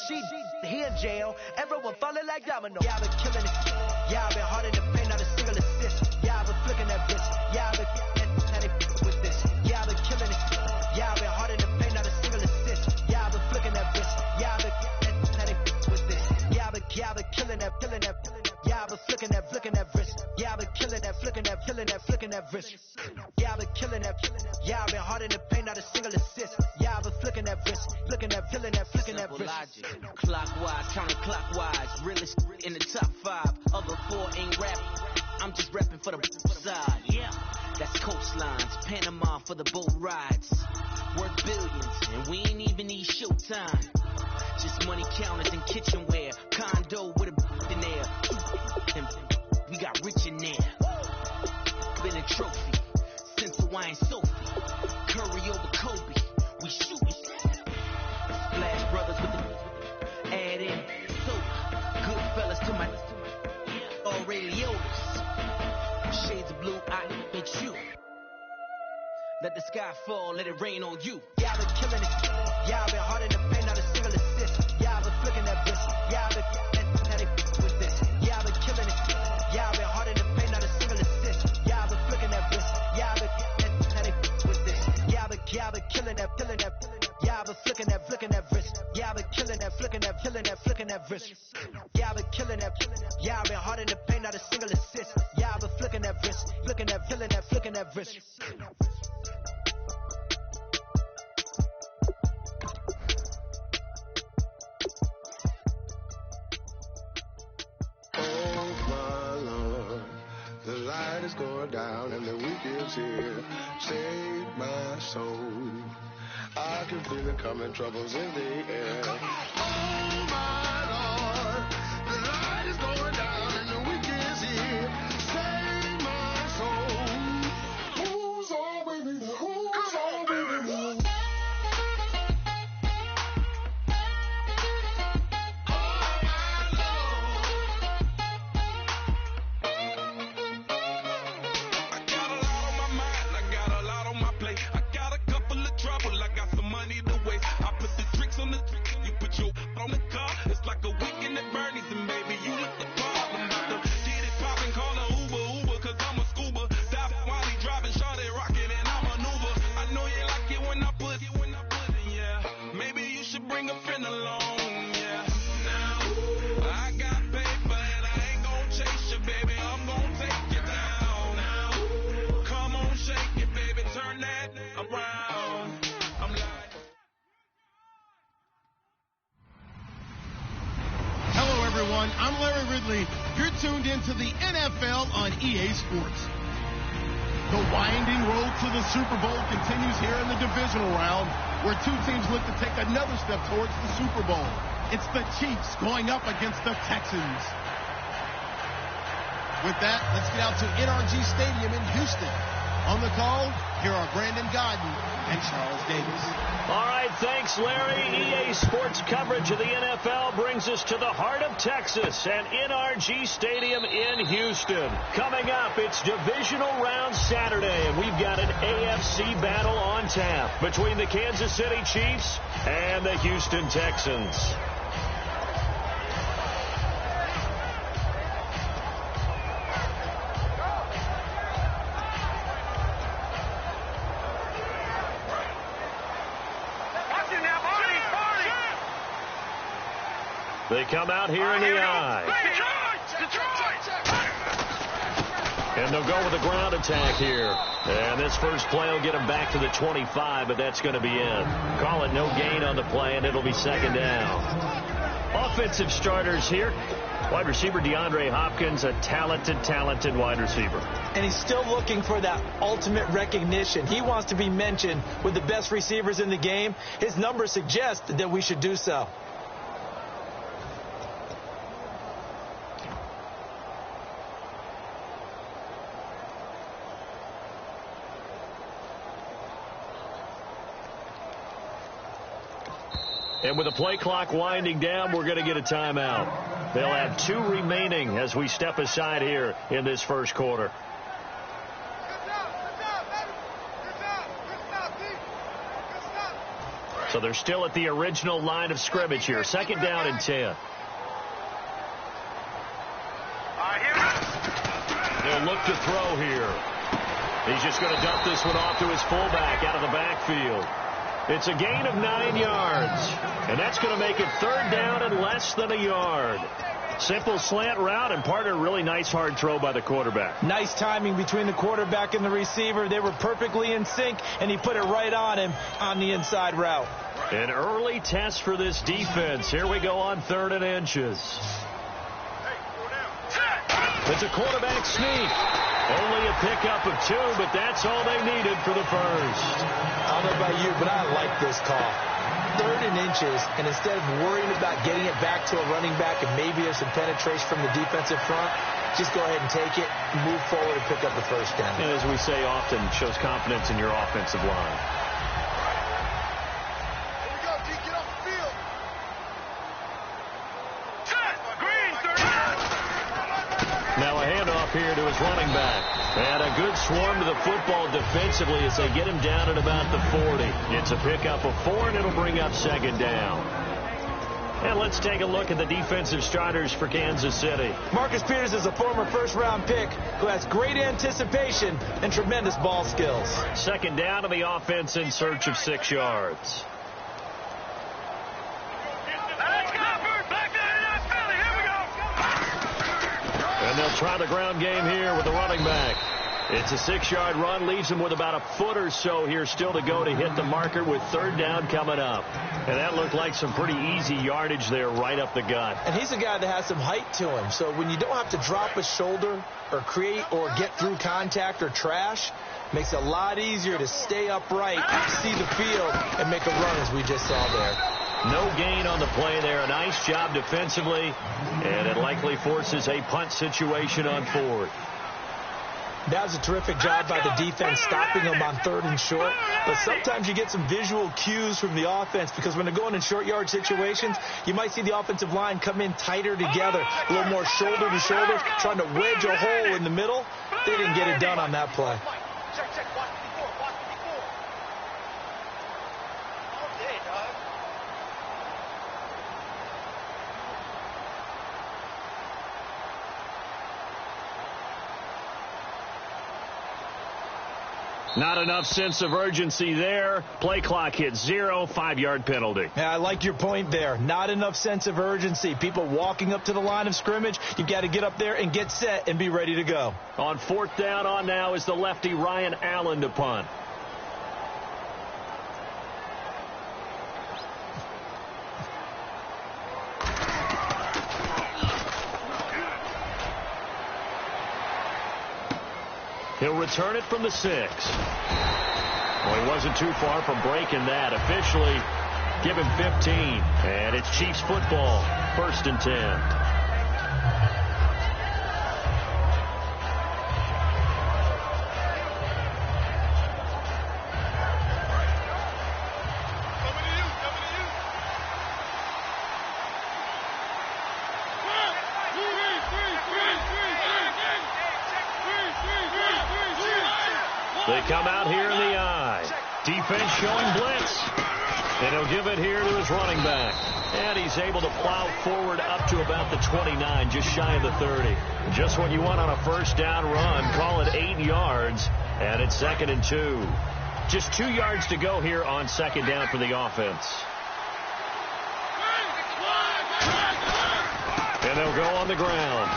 she he in jail. Everyone falling like domino. Yeah, I've been killing it. Yeah, I've been hard in the paint, not a single assist. Yeah, I've been flicking that bitch. Yeah, I've been had it with this. Yeah, I've been killing it. Yeah, I've been hard in the paint, not a single assist. Yeah, I've been flicking that bitch. Yeah, I've been had it with this. Yeah, I've been killing that. Yeah, I've been flicking that wrist. Yeah, I've been killing that, flicking that wrist. Yeah, I've been killing that. Yeah, I've been hard in the paint, not a single assist. Yeah, I've been flicking that wrist, flicking that wrist. Logic, clockwise, counterclockwise, realest in the top 5. Other 4 ain't rap. I'm just repping for the side. Yeah, that's coastlines, Panama for the boat rides. Worth billions, and we ain't even need showtime. Just money counters and kitchenware. Condo with a in there. We got rich in there. Been a trophy since Hawaiian Sophie. Curry over Kobe. We shootin'. Splash Brothers with the add in soda. Good fellas to my all radios. Shades of blue, I hit you. Let the sky fall, let it rain on you. Yeah, I've been killing it. Yeah, I've been hard in the paint, not a single assist. Yeah, I've been flicking that bitch. Yeah, I've been had it with this. Yeah, I've been killing it. Yeah, I've been hard in the paint, not a single assist. Yeah, I've been flicking that bitch. Yeah, I've been had it with this. Yeah, I've been killing that. Yeah, I've been flicking that wrist. Yeah, I've been killing that, flicking that wrist. Yeah, I've been killing that. Yeah, I've been hard in the paint, not a single assist. Yeah, I've been flicking that wrist, flicking that wrist. The light is going down and the week is here. Save my soul. I can feel it coming, troubles in the air. Oh my Lord, the light is going down and the week is here. Save my soul. Who's all with me? Who's all with me? I'm Larry Ridley. You're tuned into the NFL on EA Sports. The winding road to the Super Bowl continues here in the divisional round, where two teams look to take another step towards the Super Bowl. It's the Chiefs going up against the Texans. With that, let's get out to NRG Stadium in Houston. On the call, here are Brandon Godden and Charles Davis. All right, thanks, Larry. EA Sports coverage of the NFL brings us to the heart of Texas and NRG Stadium in Houston. Coming up, it's divisional round Saturday, and we've got an AFC battle on tap between the Kansas City Chiefs and the Houston Texans. They come out here in the eye. And they'll go with a ground attack here. And this first play will get them back to the 25, but that's going to be it. Call it no gain on the play, and it'll be second down. Offensive starters here. Wide receiver DeAndre Hopkins, a talented wide receiver. And he's still looking for that ultimate recognition. He wants to be mentioned with the best receivers in the game. His numbers suggest that we should do so. And with the play clock winding down, we're going to get a timeout. They'll have 2 remaining as we step aside here in this first quarter. So they're still at the original line of scrimmage here. Second down and 10. They'll look to throw here. He's just going to dump this one off to his fullback out of the backfield. It's a gain of 9 yards. And that's going to make it third down and less than a yard. Simple slant route, and partner, really nice hard throw by the quarterback. Nice timing between the quarterback and the receiver. They were perfectly in sync, and he put it right on him on the inside route. An early test for this defense. Here we go on 3rd and inches. It's a quarterback sneak. Only a pickup of 2, but that's all they needed for the first. I don't know about you, but I like this call. 3rd and inches, and instead of worrying about getting it back to a running back and maybe there's some penetration from the defensive front, just go ahead and take it, move forward, and pick up the first down. And as we say often, shows confidence in your offensive line. Here we go, D. Get off the field. Now a handoff here to his running back. And a good swarm to the football defensively as they get him down at about the 40. It's a pickup of 4, and it'll bring up second down. And let's take a look at the defensive starters for Kansas City. Marcus Peters is a former first-round pick who has great anticipation and tremendous ball skills. Second down to the offense in search of 6 yards. And they'll try the ground game here with the running back. It's a 6-yard run, leaves him with about a foot or so here still to go to hit the marker with third down coming up. And that looked like some pretty easy yardage there right up the gut. And he's a guy that has some height to him, so when you don't have to drop a shoulder or create or get through contact or trash, makes it a lot easier to stay upright, see the field, and make a run as we just saw there. No gain on the play there. A nice job defensively, and it likely forces a punt situation on 4th. That was a terrific job by the defense stopping them on 3rd and short. But sometimes you get some visual cues from the offense because when they're going in short yard situations, you might see the offensive line come in tighter together, a little more shoulder to shoulder, trying to wedge a hole in the middle. They didn't get it done on that play. Not enough sense of urgency there. Play clock hits 0, 5-yard penalty. Yeah, I like your point there. Not enough sense of urgency. People walking up to the line of scrimmage, you've got to get up there and get set and be ready to go. On 4th down on now is the lefty Ryan Allen to punt. He'll return it from the 6. Well, he wasn't too far from breaking that. Officially, give him 15. And it's Chiefs football, 1st and 10. They come out here in the eye. Defense showing blitz. And he'll give it here to his running back. And he's able to plow forward up to about the 29, just shy of the 30. Just what you want on a first down run. Call it 8 yards. And it's 2nd and 2. Just 2 yards to go here on 2nd down for the offense. And they'll go on the ground.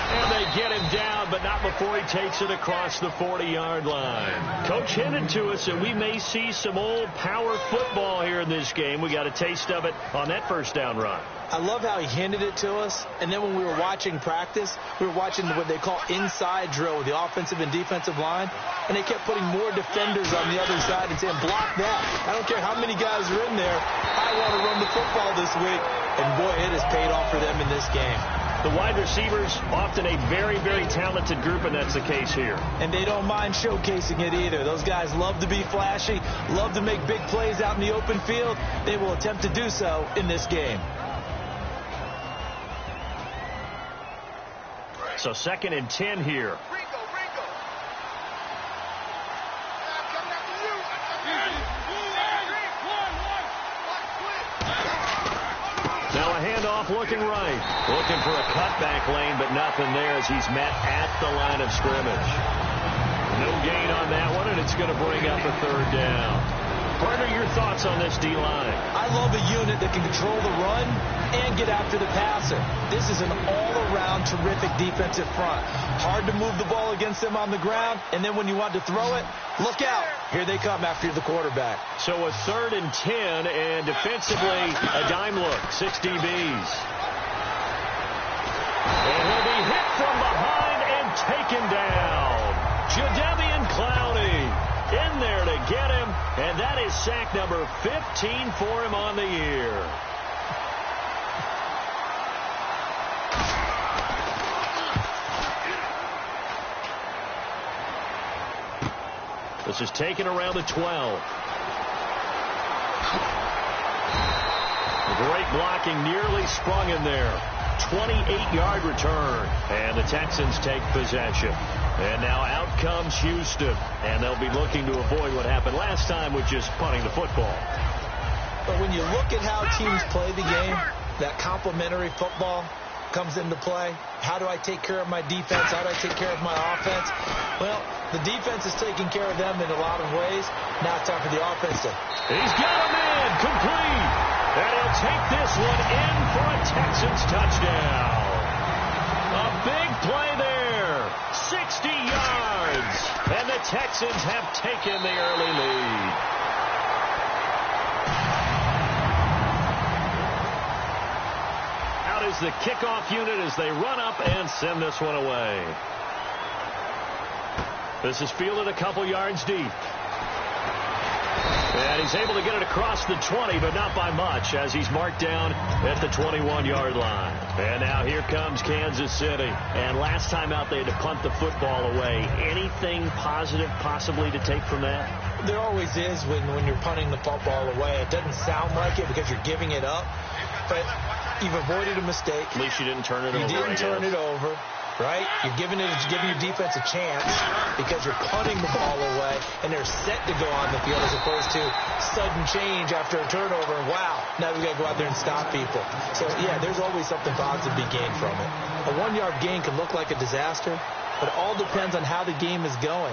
And they get him down, but not before he takes it across the 40-yard line. Coach hinted to us that we may see some old power football here in this game. We got a taste of it on that first down run. I love how he hinted it to us, and then when we were watching practice, we were watching what they call inside drill with the offensive and defensive line, and they kept putting more defenders on the other side and saying, block that. I don't care how many guys are in there. I want to run the football this week. And, boy, it has paid off for them in this game. The wide receivers, often a very, very talented group, and that's the case here. And they don't mind showcasing it either. Those guys love to be flashy, love to make big plays out in the open field. They will attempt to do so in this game. So 2nd and 10 here. a handoff looking right. Looking for a cutback lane, but nothing there as he's met at the line of scrimmage. No gain on that one, and it's going to bring up a third down. Partner, your thoughts on this D-line? I love a unit that can control the run and get after the passer. This is an all-around terrific defensive front. Hard to move the ball against them on the ground, and then when you want to throw it, look out. Here they come after the quarterback. So a 3rd and 10, and defensively a dime look, 6 DBs. And he'll be hit from behind and taken down. Jadeveon Clowney in there to get him, and that is sack number 15 for him on the year. This is taken around the 12. Great blocking, nearly sprung in there. 28-yard return, and the Texans take possession. And now out comes Houston, and they'll be looking to avoid what happened last time with just punting the football. But when you look at how teams play the game, that complementary football comes into play. How do I take care of my defense? How do I take care of my offense? Well, the defense is taking care of them in a lot of ways. Now it's time for the offense to... He's got him in, complete. And he'll take this one in for a Texans touchdown. A big play there. 60 yards. And the Texans have taken the early lead. Out is the kickoff unit as they run up and send this one away. This is fielded a couple yards deep. And he's able to get it across the 20, but not by much, as he's marked down at the 21-yard line. And now here comes Kansas City. And last time out, they had to punt the football away. Anything positive possibly to take from that? There always is when you're punting the football away. It doesn't sound like it because you're giving it up, but you've avoided a mistake. At least you didn't turn it over. You didn't turn it over. Right? You're giving your defense a chance because you're punting the ball away, and they're set to go on the field as opposed to sudden change after a turnover. And wow, now we got to go out there and stop people. So, yeah, there's always something positive to be gained from it. A 1-yard gain can look like a disaster, but it all depends on how the game is going.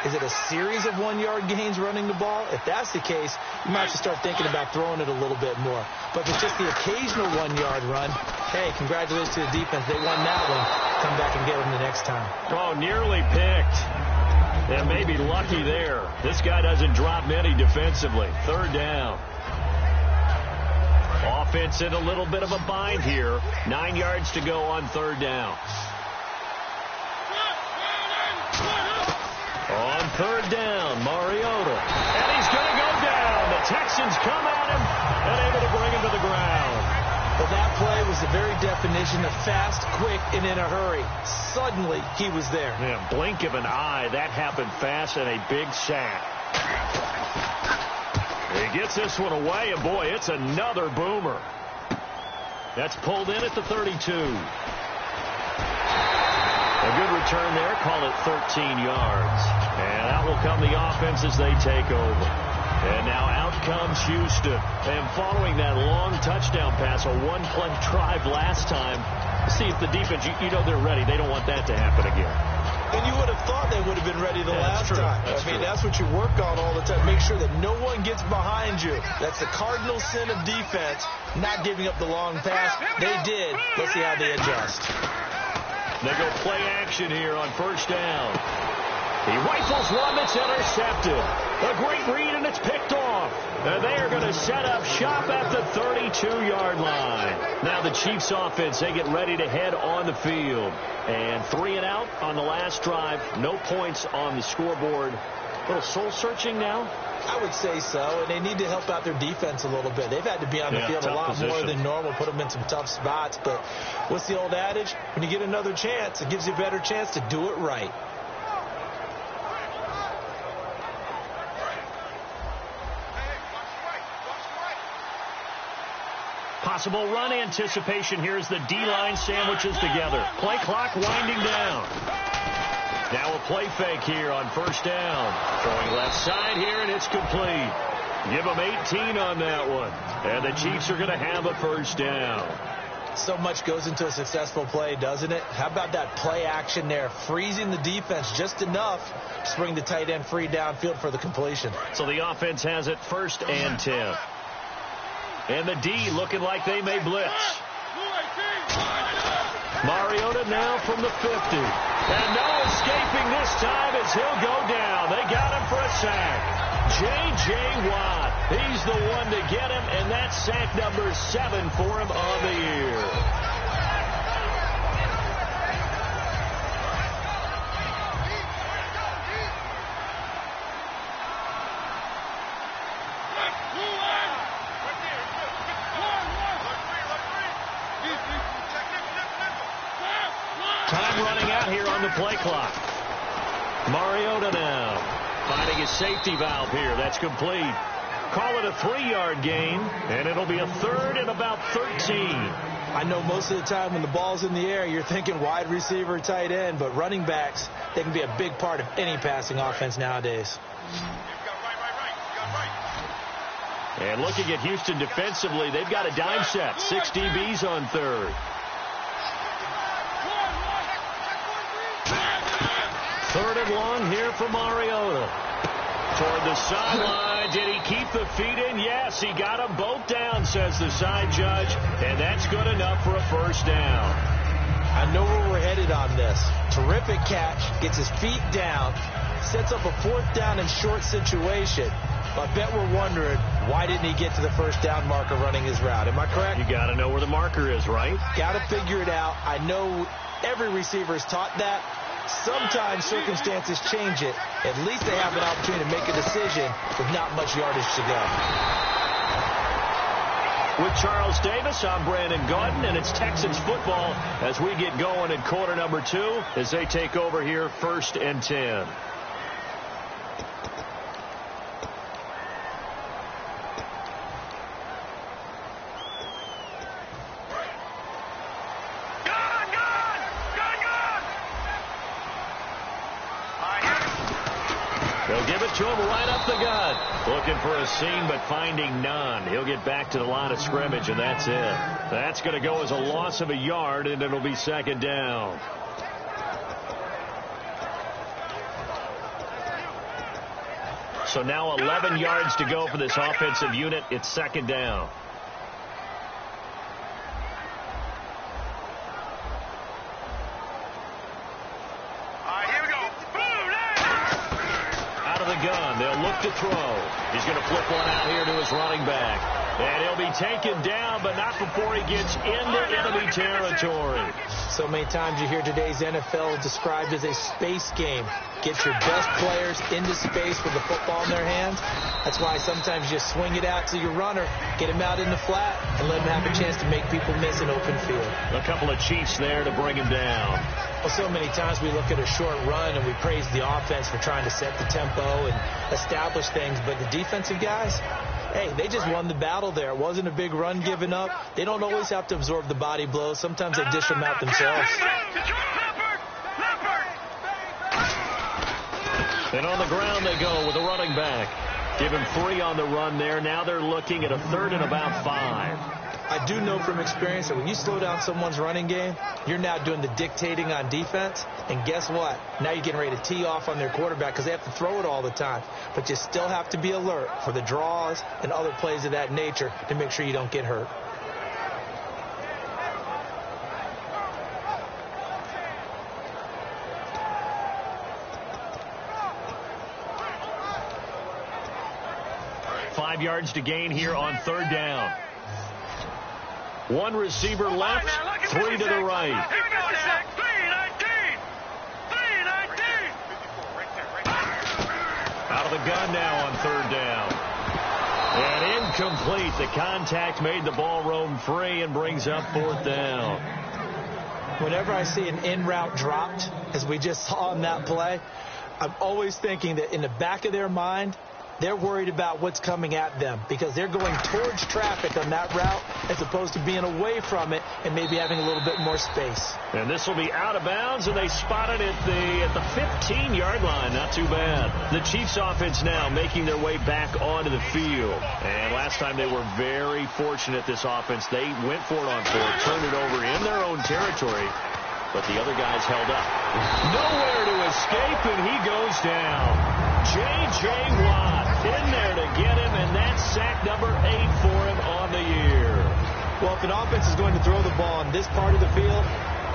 Is it a series of 1-yard gains running the ball? If that's the case, you might have to start thinking about throwing it a little bit more. But if it's just the occasional 1-yard run, hey, congratulations to the defense. They won that one. Come back and get them the next time. Oh, nearly picked. And maybe lucky there. This guy doesn't drop many defensively. 3rd down. Offense in a little bit of a bind here. 9 yards to go on 3rd down. On 3rd down, Mariota. And he's going to go down. The Texans come at him and able to bring him to the ground. Well, that play was the very definition of fast, quick, and in a hurry. Suddenly, he was there. Yeah, blink of an eye. That happened fast and a big sack. He gets this one away, and boy, it's another boomer. That's pulled in at the 32. A good return there. Call it 13 yards. And out will come the offense as they take over. And now out comes Houston. And following that long touchdown pass, a one-play drive last time, see if the defense, you know they're ready. They don't want that to happen again. And you would have thought they would have been ready the last time. That's what you work on all the time. Make sure that no one gets behind you. That's the cardinal sin of defense, not giving up the long pass. They did. Let's see how they adjust. They go play action here on 1st down. He rifles one that's intercepted. A great read, and it's picked off. And they are going to set up shop at the 32-yard line. Now the Chiefs offense, they get ready to head on the field. And 3 and out on the last drive. No points on the scoreboard. A little soul-searching now? I would say so, and they need to help out their defense a little bit. They've had to be on the field a lot more than normal, put them in some tough spots. But what's the old adage? When you get another chance, it gives you a better chance to do it right. Possible run anticipation. Here's the D-line sandwiches together. Play clock winding down. Now a play fake here on 1st down. Throwing left side here, and it's complete. Give them 18 on that one. And the Chiefs are going to have a first down. So much goes into a successful play, doesn't it? How about that play action there, freezing the defense just enough to bring the tight end free downfield for the completion. So the offense has it 1st and 10. And the D looking like they may blitz. Mariota now from the 50. And no escaping this time as he'll go down. They got him for a sack. J.J. Watt, he's the one to get him, and that's sack number 7 for him on the year. Time running out here on the play clock. Mariota now. Finding his safety valve here. That's complete. Call it a 3-yard gain, and it'll be a 3rd and about 13. I know most of the time when the ball's in the air, you're thinking wide receiver, tight end, but running backs, they can be a big part of any passing offense nowadays. And looking at Houston defensively, they've got a dime set. 6 DBs on 3rd. 3rd and long here for Mariota. Toward the sideline. Did he keep the feet in? Yes, he got them both down, says the side judge. And that's good enough for a first down. I know where we're headed on this. Terrific catch. Gets his feet down. Sets up a 4th down and short situation. I bet we're wondering, why didn't he get to the first down marker running his route? Am I correct? You got to know where the marker is, right? Got to figure it out. I know every receiver is taught that. Sometimes circumstances change it. At least they have an opportunity to make a decision with not much yardage to go. With Charles Davis, I'm Brandon Gaudin, and it's Texans football as we get going in quarter number 2 as they take over here 1st and 10. They'll give it to him right up the gut. Looking for a seam, but finding none. He'll get back to the line of scrimmage, and that's it. That's going to go as a loss of a yard, and it'll be 2nd down. So now 11 yards to go for this offensive unit. It's 2nd down. Gun. They'll look to throw. He's going to flip one out here to his running back. And he'll be taken down, but not before he gets into enemy territory. So many times you hear today's NFL described as a space game. Get your best players into space with the football in their hands. That's why sometimes you swing it out to your runner, get him out in the flat, and let him have a chance to make people miss an open field. A couple of Chiefs there to bring him down. Well, so many times we look at a short run and we praise the offense for trying to set the tempo and establish things, but the defensive guys, hey, they just won the battle there. It wasn't a big run given up. They don't always have to absorb the body blows. Sometimes they dish them out themselves. And on the ground they go with a running back. Give him 3 on the run there. Now they're looking at a 3rd and about 5. I do know from experience that when you slow down someone's running game, you're now doing the dictating on defense. And guess what? Now you're getting ready to tee off on their quarterback because they have to throw it all the time. But you still have to be alert for the draws and other plays of that nature to make sure you don't get hurt. Five yards to gain here on 3rd down. 1 receiver left, 3 to the right. Out of the gun now on 3rd down. And incomplete. The contact made the ball roam free and brings up 4th down. Whenever I see an in route dropped, as we just saw in that play, I'm always thinking that in the back of their mind, they're worried about what's coming at them because they're going towards traffic on that route as opposed to being away from it and maybe having a little bit more space. And this will be out of bounds, and they spot it at the 15-yard line. Not too bad. The Chiefs offense now making their way back onto the field. And last time they were very fortunate, this offense. They went for it on fourth, turned it over in their own territory, but the other guys held up. Nowhere to escape, and he goes down. J.J. Watt in there to get him, and that's sack number 8 for him on the year. Well, if an offense is going to throw the ball on this part of the field,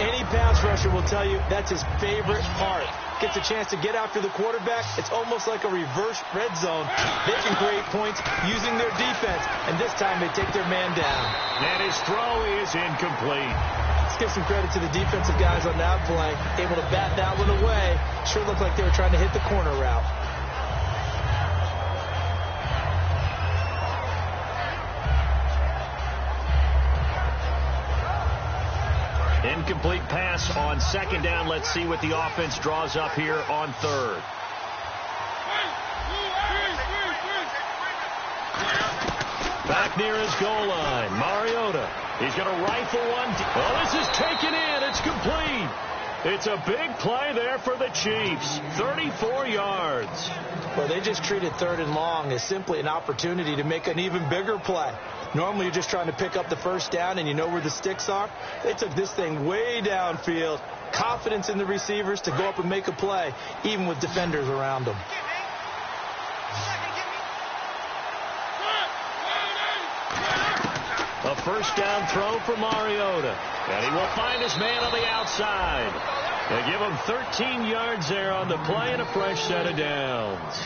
any pass rusher will tell you that's his favorite part. Gets a chance to get after the quarterback. It's almost like a reverse red zone. They can create points using their defense, and this time they take their man down. And his throw is incomplete. Let's give some credit to the defensive guys on that play. Able to bat that one away. Sure looked like they were trying to hit the corner route. Incomplete pass on second down. Let's see what the offense draws up here on third. Back near his goal line, Mariota. He's going to rifle one. Oh, this is taken in. It's complete. It's a big play there for the Chiefs. 34 yards. Well, they just treated third and long as simply an opportunity to make an even bigger play. Normally, you're just trying to pick up the first down and you know where the sticks are. They took this thing way downfield. Confidence in the receivers to go up and make a play, even with defenders around them. A first down throw for Mariota. And he will find his man on the outside. They give him 13 yards there on the play and a fresh set of downs.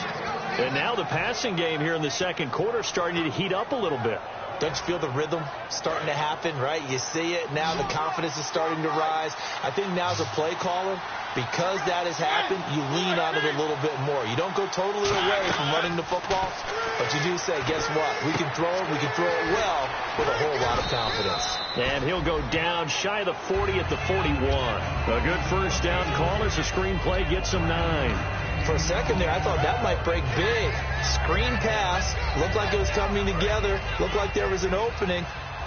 And now the passing game here in the second quarter starting to heat up a little bit. Don't you feel the rhythm starting to happen, right? You see it. Now the confidence is starting to rise. I think now as a play caller, because that has happened, you lean on it a little bit more. You don't go totally away from running the football, but you do say, guess what? We can throw it. We can throw it well with a whole lot of confidence. And he'll go down shy of the 40 at the 41. A good first down call as the screen play gets him 9. For a second there, I thought that might break big. Screen pass. Looked like it was coming together. Looked like there was an opening.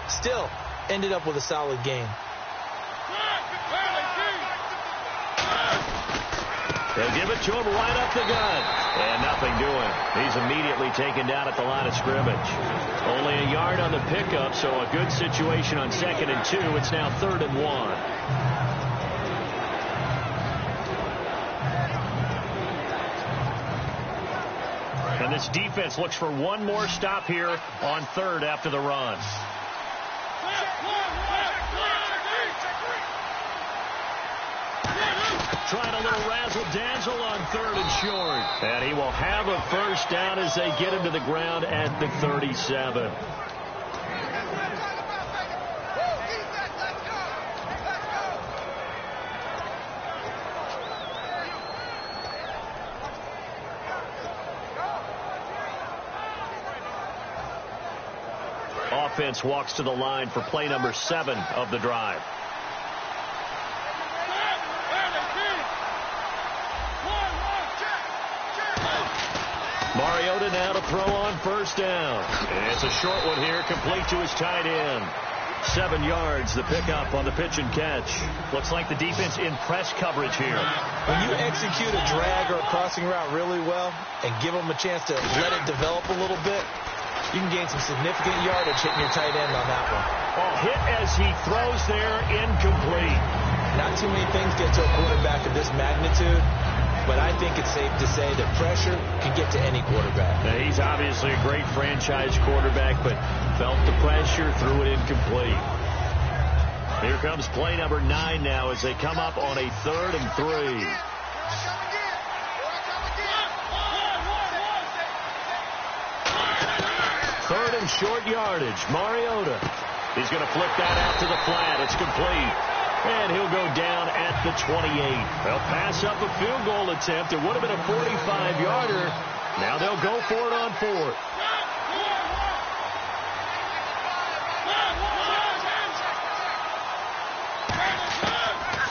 Still, ended up with a solid game. They'll give it to him right up the gut. And nothing doing. He's immediately taken down at the line of scrimmage. Only a yard on the pickup, so a good situation on 2nd and 2. It's now 3rd and 1. And this defense looks for one more stop here on 3rd after the run. Trying a little razzle-dazzle on 3rd and short. And he will have a first down as they get him to the ground at the 37. Offense walks to the line for play number 7 of the drive. Mariota now to throw on first down. And it's a short one here, complete to his tight end. 7 yards, the pickup on the pitch and catch. Looks like the defense in press coverage here. When you execute a drag or a crossing route really well and give them a chance to let it develop a little bit, you can gain some significant yardage hitting your tight end on that one. Oh, hit as he throws there, incomplete. Not too many things get to a quarterback of this magnitude, but I think it's safe to say that pressure can get to any quarterback. Now, he's obviously a great franchise quarterback, but felt the pressure, threw it incomplete. Here comes play number 9 now as they come up on a 3rd and 3. Third and short yardage. Mariota. He's going to flip that out to the flat. It's complete. And he'll go down at the 28. They'll pass up a field goal attempt. It would have been a 45-yarder. Now they'll go for it on 4th.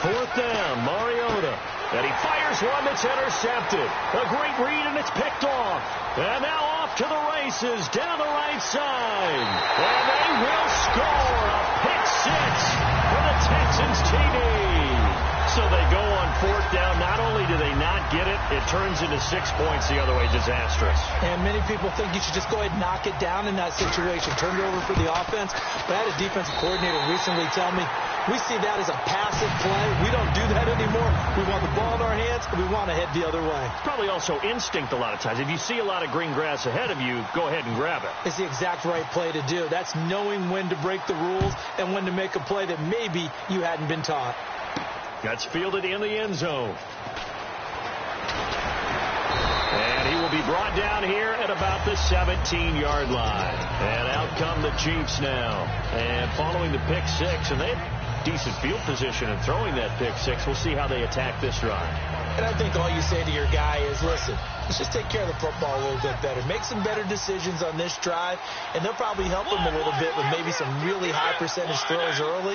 Fourth down, Mariota. And he fires one that's intercepted. A great read, and it's picked off. And now off to the races down the right side. And they will score a pick six for the Texans TD. So they go on fourth down. Not only do they not get it, it turns into 6 points the other way. Disastrous. And many people think you should just go ahead and knock it down in that situation. Turn it over for the offense. But I had a defensive coordinator recently tell me, we see that as a passive play. We don't do that anymore. We want the ball in our hands, and we want to head the other way. Probably also instinct a lot of times. If you see a lot of green grass ahead of you, go ahead and grab it. It's the exact right play to do. That's knowing when to break the rules and when to make a play that maybe you hadn't been taught. That's fielded in the end zone. And he will be brought down here at about the 17-yard line. And out come the Chiefs now. And following the pick six, and they have decent field position in throwing that pick six. We'll see how they attack this drive. And I think all you say to your guy is, listen, let's just take care of the football a little bit better. Make some better decisions on this drive, and they'll probably help him a little bit with maybe some really high percentage throws early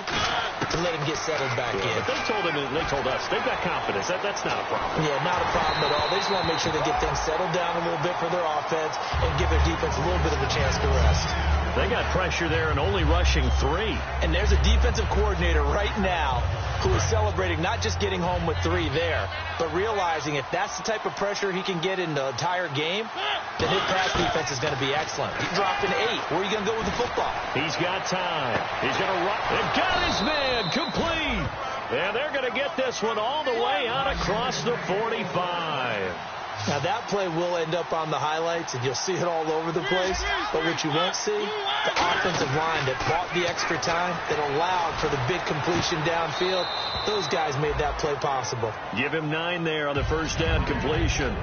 to let him get settled back in. But they told him, and they told us, they've got confidence. That's not a problem. Yeah, not a problem at all. They just want to make sure they get things settled down a little bit for their offense and give their defense a little bit of a chance to rest. They got pressure there and only rushing 3. And there's a defensive coordinator right now who is celebrating not just getting home with 3 there, but realizing if that's the type of pressure he can get in the entire game, then his pass defense is going to be excellent. He's dropping 8. Where are you going to go with the football? He's got time. He's going to run. And got his man complete. And they're going to get this one all the way out across the 45. Now, that play will end up on the highlights, and you'll see it all over the place. But what you won't see, the offensive line that bought the extra time, that allowed for the big completion downfield, those guys made that play possible. Give him 9 there on the first down completion.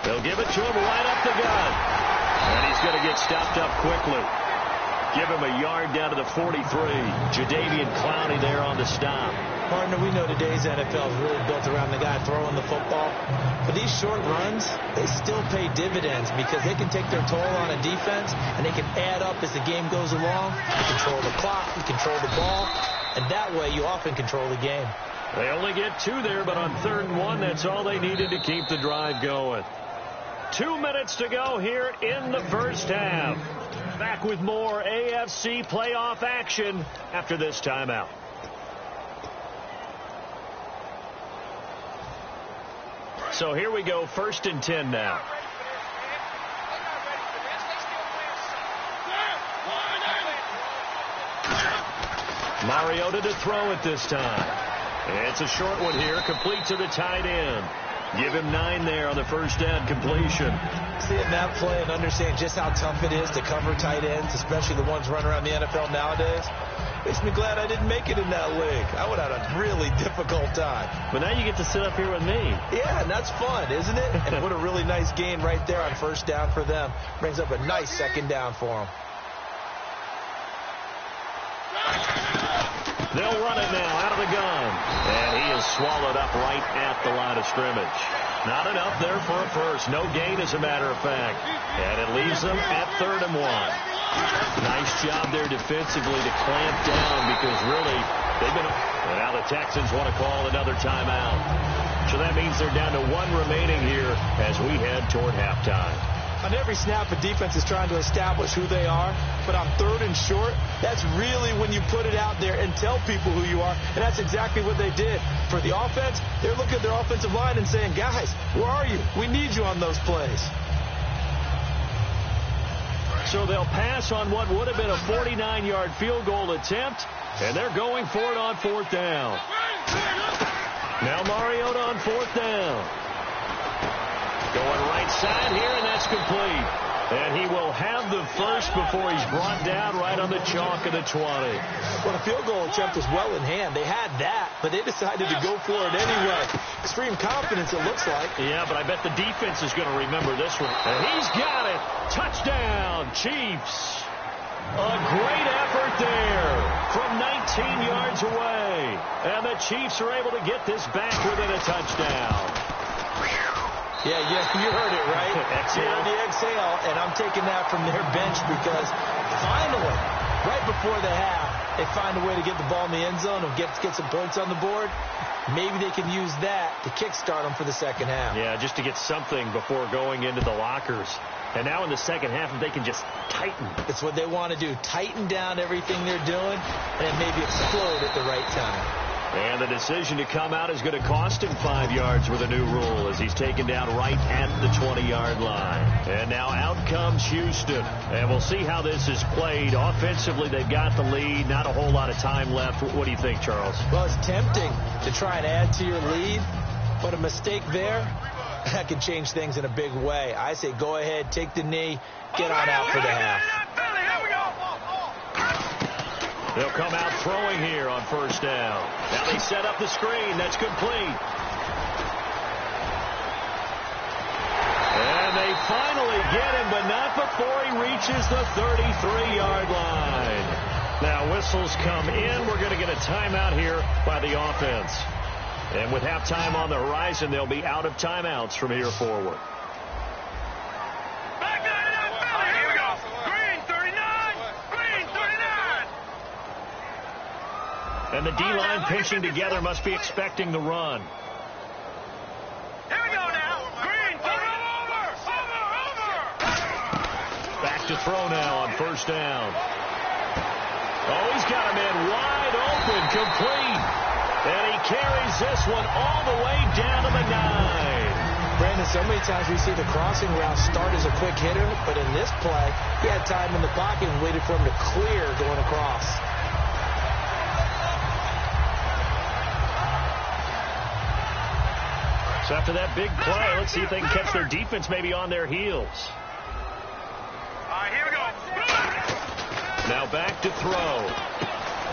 They'll give it to him right up the gut. And he's going to get stopped up quickly. Give him a yard down to the 43. Jadeveon Clowney there on the stop. Partner, we know today's NFL is really built around the guy throwing the football. But these short runs, they still pay dividends because they can take their toll on a defense, and they can add up as the game goes along. You control the clock, you control the ball, and that way you often control the game. They only get 2 there, but on 3rd and 1, that's all they needed to keep the drive going. 2 minutes to go here in the first half. Back with more AFC playoff action after this timeout. So here we go, 1st and 10 now. Mariota to throw it this time. It's a short one here, complete to the tight end. Give him 9 there on the first down completion. Seeing that play and understand just how tough it is to cover tight ends, especially the ones running around the NFL nowadays, makes me glad I didn't make it in that league. I would have had a really difficult time. But now you get to sit up here with me. Yeah, and that's fun, isn't it? And what a really nice gain right there on first down for them. Brings up a nice second down for them. They'll run it now out of the gun. And he is swallowed up right at the line of scrimmage. Not enough there for a first. No gain, as a matter of fact. And it leaves them at 3rd and 1. Nice job there defensively to clamp down because really they've been... And now the Texans want to call another timeout. So that means they're down to 1 remaining here as we head toward halftime. On every snap, a defense is trying to establish who they are. But on 3rd and short, that's really when you put it out there and tell people who you are. And that's exactly what they did. For the offense, they're looking at their offensive line and saying, guys, where are you? We need you on those plays. So they'll pass on what would have been a 49-yard field goal attempt. And they're going for it on 4th down. Now Mariota on 4th down. Going right side here, and that's complete. And he will have the first before he's brought down right on the chalk of the 20. Well, the field goal attempt was well in hand. They had that, but they decided to go for it anyway. Extreme confidence, it looks like. Yeah, but I bet the defense is going to remember this one. And he's got it. Touchdown, Chiefs. A great effort there from 19 yards away. And the Chiefs are able to get this back within a touchdown. Yeah, you heard it, right? Exhale. You heard the exhale, and I'm taking that from their bench because finally, right before the half, they find a way to get the ball in the end zone and get some points on the board. Maybe they can use that to kickstart them for the second half. Yeah, just to get something before going into the lockers. And now in the second half, they can just tighten. It's what they want to do. Tighten down everything they're doing and maybe explode at the right time. And the decision to come out is going to cost him 5 yards with a new rule as he's taken down right at the 20-yard line. And now out comes Houston. And we'll see how this is played. Offensively, they've got the lead. Not a whole lot of time left. What do you think, Charles? Well, it's tempting to try and add to your lead, but a mistake there, that can change things in a big way. I say go ahead, take the knee, get on out for the half. They'll come out throwing here on first down. Now they set up the screen. That's complete. And they finally get him, but not before he reaches the 33-yard line. Now whistles come in. We're going to get a timeout here by the offense. And with halftime on the horizon, they'll be out of timeouts from here forward. And the D-line pinching together must be expecting the run. Here we go now. Green, over. Back to throw now on first down. Oh, he's got him in wide open, complete. And he carries this one all the way down to the 9. Brandon, so many times we see the crossing route start as a quick hitter, but in this play, he had time in the pocket and waited for him to clear going across. So after that big play, let's see if they can catch their defense maybe on their heels. All right, here we go. Now back to throw.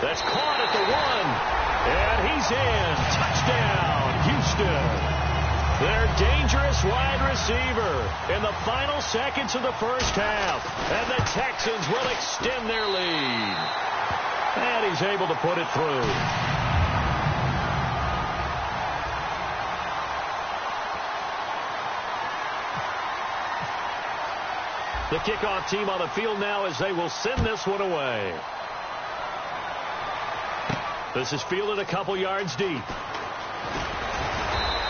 That's caught at the 1. And he's in. Touchdown, Houston. Their dangerous wide receiver in the final seconds of the first half. And the Texans will extend their lead. And he's able to put it through. The kickoff team on the field now as they will send this one away. This is fielded a couple yards deep.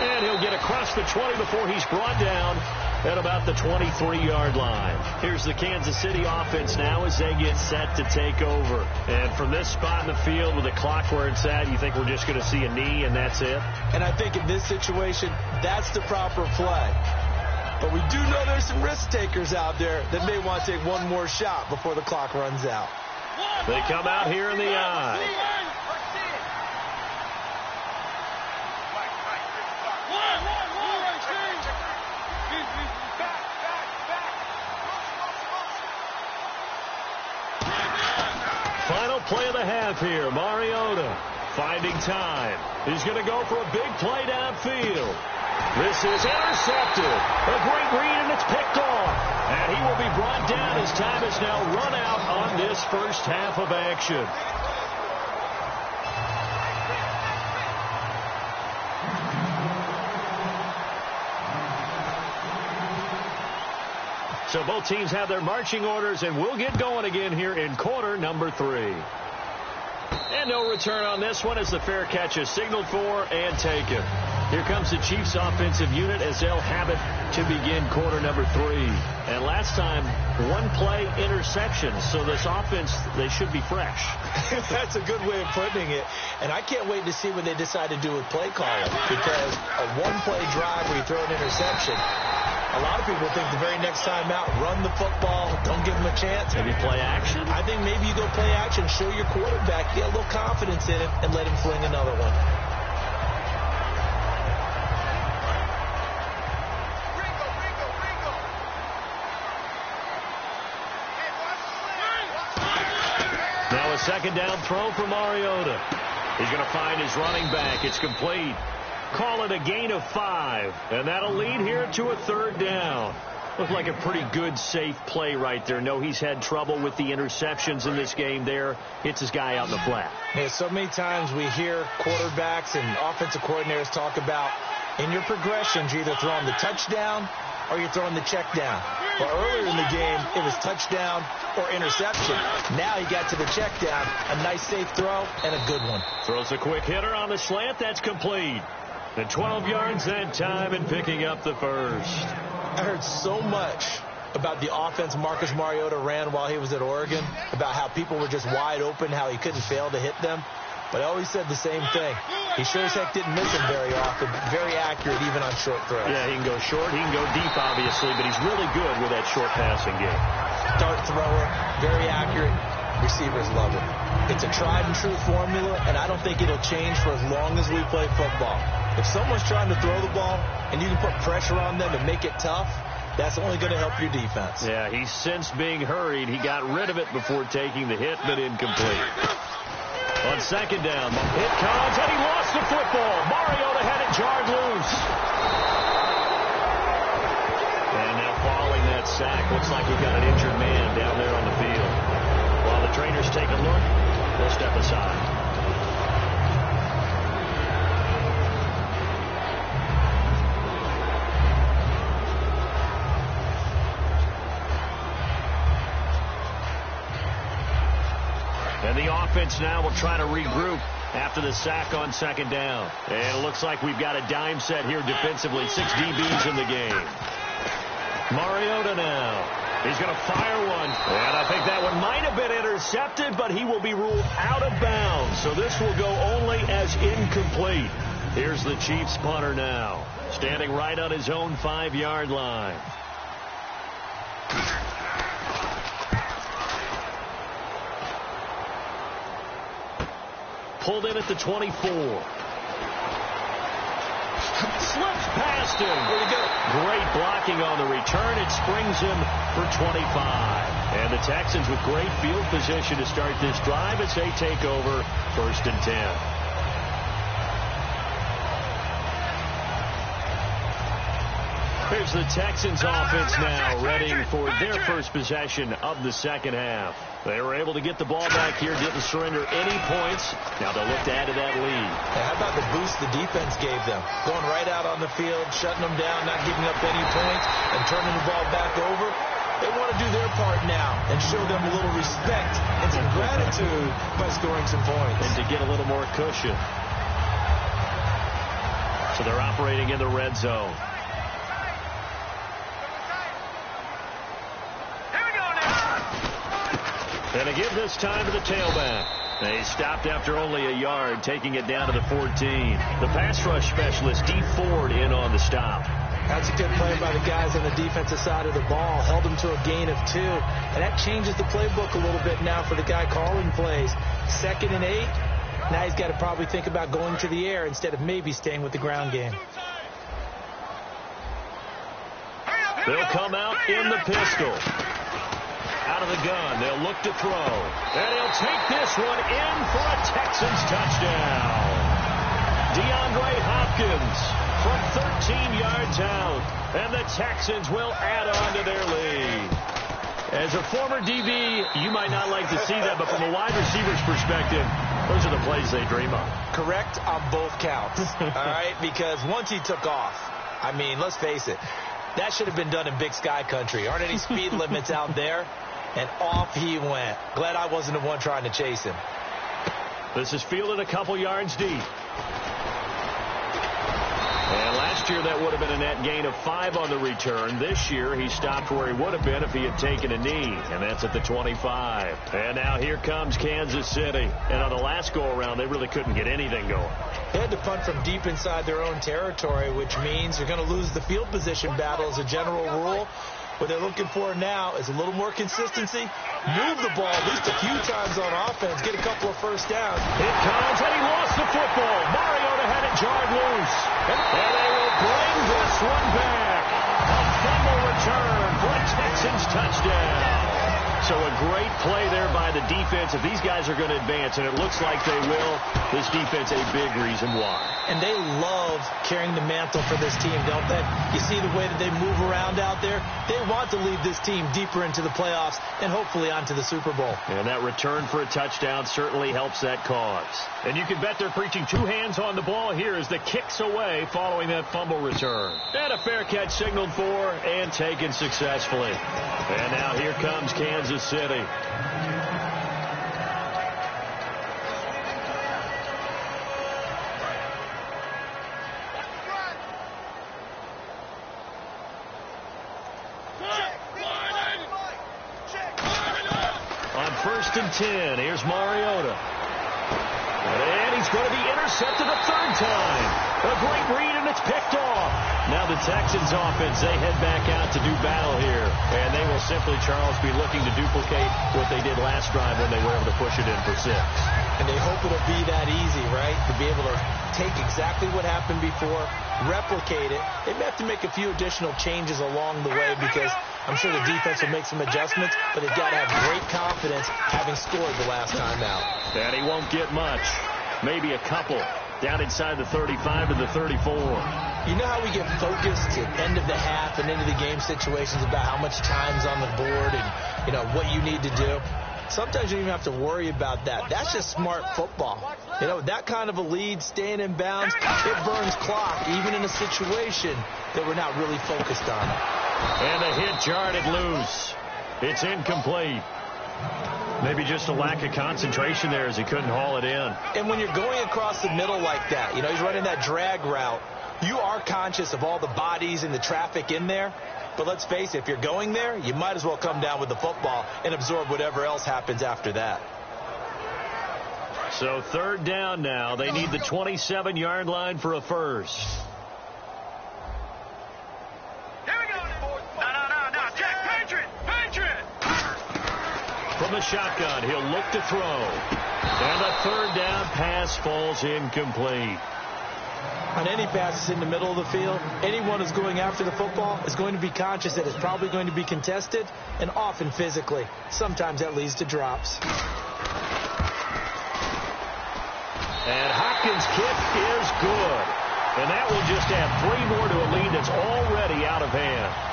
And he'll get across the 20 before he's brought down at about the 23-yard line. Here's the Kansas City offense now as they get set to take over. And from this spot in the field with the clock where it's at, you think we're just going to see a knee and that's it? And I think in this situation, that's the proper play. But we do know there's some risk takers out there that may want to take one more shot before the clock runs out. They come out here in the eye. Final play of the half here. Mariota finding time. He's going to go for a big play downfield. This is intercepted. A great read, and it's picked off. And he will be brought down as time is now run out on this first half of action. So both teams have their marching orders, and we'll get going again here in quarter number 3. And no return on this one as the fair catch is signaled for and taken. Here comes the Chiefs offensive unit as they'll have it to begin quarter number 3. And last time, one play interception. So this offense, they should be fresh. That's a good way of putting it. And I can't wait to see what they decide to do with play calling. Because a one-play drive where you throw an interception, a lot of people think the very next time out, run the football, don't give them a chance. Maybe play action? I think maybe you go play action, show your quarterback, get a little confidence in it, and let him fling another one. a second down throw for Mariota. He's going to find his running back. It's complete. Call it a gain of 5. And that'll lead here to a third down. Looked like a pretty good, safe play right there. No, he's had trouble with the interceptions in this game there. Hits his guy out in the flat. Yeah, so many times we hear quarterbacks and offensive coordinators talk about in your progressions, you're either throwing the touchdown or you're throwing the check down. Well, earlier in the game, it was touchdown or interception. Now he got to the check down. A nice, safe throw and a good one. Throws a quick hitter on the slant. That's complete. And 12 yards that time and picking up the first. I heard so much about the offense Marcus Mariota ran while he was at Oregon, about how people were just wide open, how he couldn't fail to hit them. But I always said the same thing. He sure as heck didn't miss them very often. Very accurate even on short throws. Yeah, he can go short. He can go deep, obviously, but he's really good with that short passing game. Dart thrower, very accurate. Receivers love it. It's a tried and true formula, and I don't think it'll change for as long as we play football. If someone's trying to throw the ball and you can put pressure on them and make it tough, that's only going to help your defense. Yeah, he's since being hurried. He got rid of it before taking the hit, but incomplete. On second down, it comes, and he lost the football. Mariota had it jarred loose. And now following that sack, looks like we've got an injured man down there on the field. While the trainers take a look, we'll step aside. And the offense now will try to regroup after the sack on second down. And it looks like we've got a dime set here defensively. 6 DBs in the game. Mariota now. He's going to fire one. And I think that one might have been intercepted, but he will be ruled out of bounds. So this will go only as incomplete. Here's the Chiefs punter now, standing right on his own 5-yard line. Pulled in at the 24. Slips past him. There you go. Great blocking on the return. It springs him for 25. And the Texans with great field position to start this drive as they take over 1st and 10. Here's the Texans offense now, ready for their first possession of the second half. They were able to get the ball back here, didn't surrender any points. Now they'll look to add to that lead. How about the boost the defense gave them? Going right out on the field, shutting them down, not giving up any points, and turning the ball back over. They want to do their part now and show them a little respect and some gratitude by scoring some points. And to get a little more cushion. So they're operating in the red zone. And a give this time to the tailback. They stopped after only a yard, taking it down to the 14. The pass rush specialist, D. Ford, in on the stop. That's a good play by the guys on the defensive side of the ball. Held them to a gain of 2. And that changes the playbook a little bit now for the guy calling plays. 2nd and 8. Now he's got to probably think about going to the air instead of maybe staying with the ground game. They'll come out in the pistol. Out of the gun, they'll look to throw. And he'll take this one in for a Texans touchdown. DeAndre Hopkins from 13 yards out. And the Texans will add on to their lead. As a former DB, you might not like to see that, but from a wide receiver's perspective, those are the plays they dream of. Correct on both counts. All right, because once he took off, I mean, let's face it, that should have been done in Big Sky country. Aren't any speed limits out there? And off he went. Glad I wasn't the one trying to chase him. This is fielded a couple yards deep. And last year that would have been a net gain of 5 on the return. This year he stopped where he would have been if he had taken a knee. And that's at the 25. And now here comes Kansas City. And on the last go-around, they really couldn't get anything going. They had to punt from deep inside their own territory, which means they're going to lose the field position battle as a general rule. What they're looking for now is a little more consistency. Move the ball at least a few times on offense. Get a couple of first downs. It comes, and he lost the football. Mariota had it jarred loose. And they will bring this one back. A fumble return for a Texans touchdown. So a great play there by the defense. If these guys are going to advance, and it looks like they will, this defense a big reason why. And they love carrying the mantle for this team, don't they? You see the way that they move around out there? They want to lead this team deeper into the playoffs and hopefully onto the Super Bowl. And that return for a touchdown certainly helps that cause. And you can bet they're preaching two hands on the ball here as the kick's away following that fumble return. And a fair catch signaled for and taken successfully. And now here comes Kansas City. On 1st and 10, here's Mariota. And he's going to be intercepted a third time. A great read, and it's picked off. Now the Texans offense, they head back out to do battle here. And they will simply, Charles, be looking to duplicate what they did last drive when they were able to push it in for 6. And they hope it'll be that easy, right? To be able to take exactly what happened before, replicate it. They may have to make a few additional changes along the way because I'm sure the defense will make some adjustments, but they've got to have great confidence having scored the last time out. And he won't get much. Maybe a couple. Down inside the 35 to the 34. You know how we get focused at end of the half and into the game situations about how much time's on the board and, you know, what you need to do? Sometimes you don't even have to worry about that. That's just smart football. You know, that kind of a lead, staying in bounds, it burns clock, even in a situation that we're not really focused on. And the hit jarred it loose. It's incomplete. Maybe just a lack of concentration there as he couldn't haul it in. And when you're going across the middle like that, you know, he's running that drag route, you are conscious of all the bodies and the traffic in there. But let's face it, if you're going there, you might as well come down with the football and absorb whatever else happens after that. So 3rd down now. They need the 27-yard line for a first. Here we go. No. Jack, Patriot. From the shotgun, he'll look to throw. And the 3rd down pass falls incomplete. On any passes in the middle of the field, anyone who's going after the football is going to be conscious that it's probably going to be contested, and often physically. Sometimes that leads to drops. And Hopkins' kick is good. And that will just add 3 more to a lead that's already out of hand.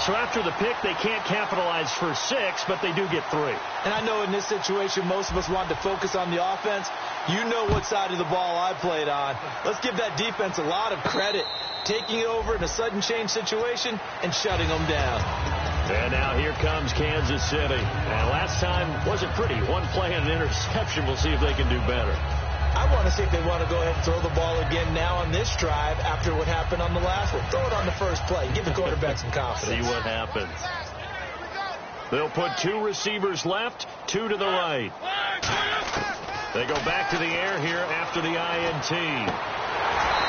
So after the pick, they can't capitalize for 6, but they do get 3. And I know in this situation, most of us want to focus on the offense. You know what side of the ball I played on. Let's give that defense a lot of credit, taking over in a sudden change situation and shutting them down. And now here comes Kansas City. And last time wasn't pretty. One play and an interception. We'll see if they can do better. I want to see if they want to go ahead and throw the ball again now on this drive after what happened on the last one. Throw it on the first play. Give the quarterback some confidence. See what happens. They'll put 2 receivers left, 2 to the right. They go back to the air here after the INT.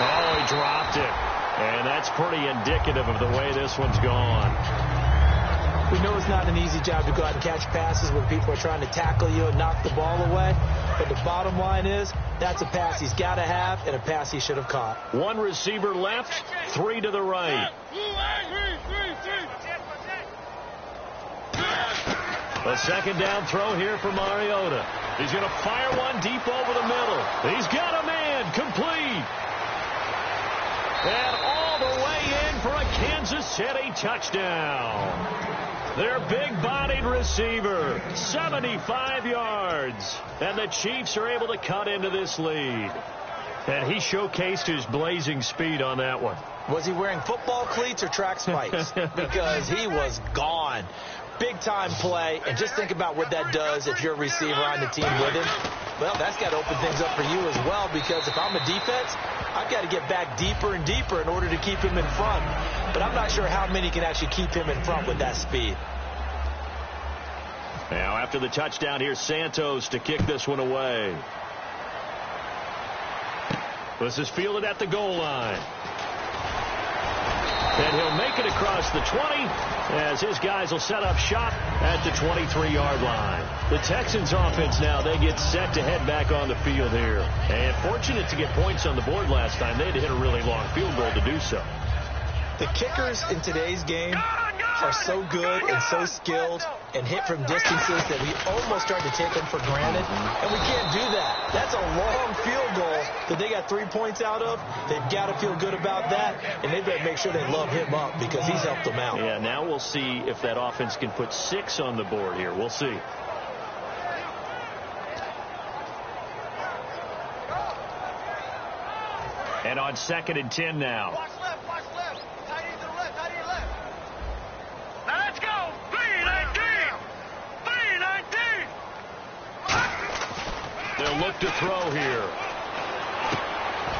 Oh, he dropped it. And that's pretty indicative of the way this one's gone. We know it's not an easy job to go out and catch passes when people are trying to tackle you and knock the ball away. But the bottom line is, that's a pass he's got to have and a pass he should have caught. 1 receiver left, 3 to the right. A 2nd down throw here for Mariota. He's going to fire one deep over the middle. He's got a man, complete. And all the way in for a Kansas City touchdown. Their big-bodied receiver, 75 yards. And the Chiefs are able to cut into this lead. And he showcased his blazing speed on that one. Was he wearing football cleats or track spikes? Because he was gone. Big-time play. And just think about what that does if you're a receiver on the team with him. Well, that's got to open things up for you as well, because if I'm a defense, I've got to get back deeper and deeper in order to keep him in front. But I'm not sure how many can actually keep him in front with that speed. Now, after the touchdown, here's Santos to kick this one away. This is fielded at the goal line. And he'll make it across the 20 as his guys will set up shop at the 23-yard line. The Texans offense now, they get set to head back on the field here. And fortunate to get points on the board last time. They had to hit a really long field goal to do so. The kickers in today's game are so good and so skilled. and hit from distances that we almost start to take them for granted, and we can't do that. That's a long field goal that they got 3 points out of. They've got to feel good about that, and they better make sure they love him up because he's helped them out. Yeah, now we'll see if that offense can put 6 on the board here. We'll see. And on 2nd and 10 now. Watch left. Tight end to the left. Now let's go. 3-19. They'll look to throw here.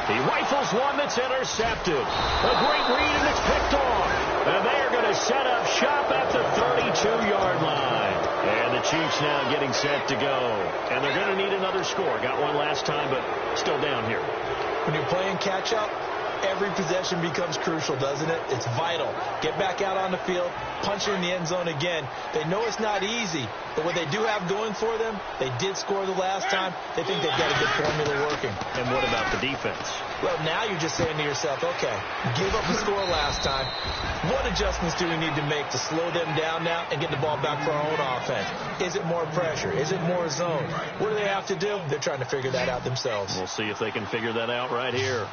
He rifles one that's intercepted. A great read, and it's picked off. And they are going to set up shop at the 32-yard line. And the Chiefs now getting set to go. And they're going to need another score. Got one last time, but still down here. When you're playing catch-up, every possession becomes crucial, doesn't it? It's vital. Get back out on the field, punch it in the end zone again. They know it's not easy, but what they do have going for them, they did score the last time. They think they've got a good formula working. And what about the defense? Well, now you're just saying to yourself, okay, give up the score last time. What adjustments do we need to make to slow them down now and get the ball back for our own offense? Is it more pressure? Is it more zone? What do they have to do? They're trying to figure that out themselves. We'll see if they can figure that out right here.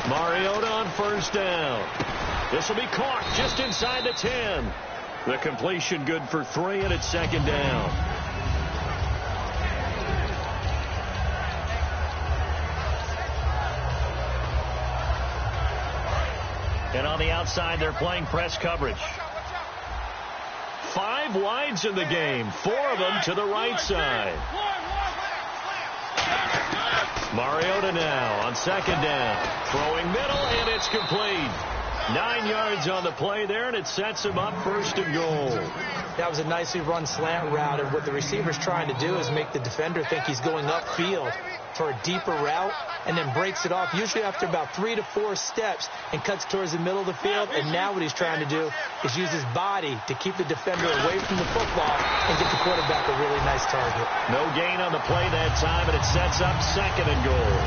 Mariota on 1st down. This will be caught just inside the 10. The completion good for 3, and it's 2nd down. And on the outside, they're playing press coverage. 5 wides in the game, 4 of them to the right side. Mariota now on 2nd down. Throwing middle, and it's complete. 9 yards on the play there, and it sets him up 1st and goal. That was a nicely run slant route, and what the receiver's trying to do is make the defender think he's going upfield for a deeper route, and then breaks it off, usually after about 3 to 4 steps, and cuts towards the middle of the field. And now what he's trying to do is use his body to keep the defender away from the football and get the quarterback a really nice target. No gain on the play that time, and it sets up 2nd and goal.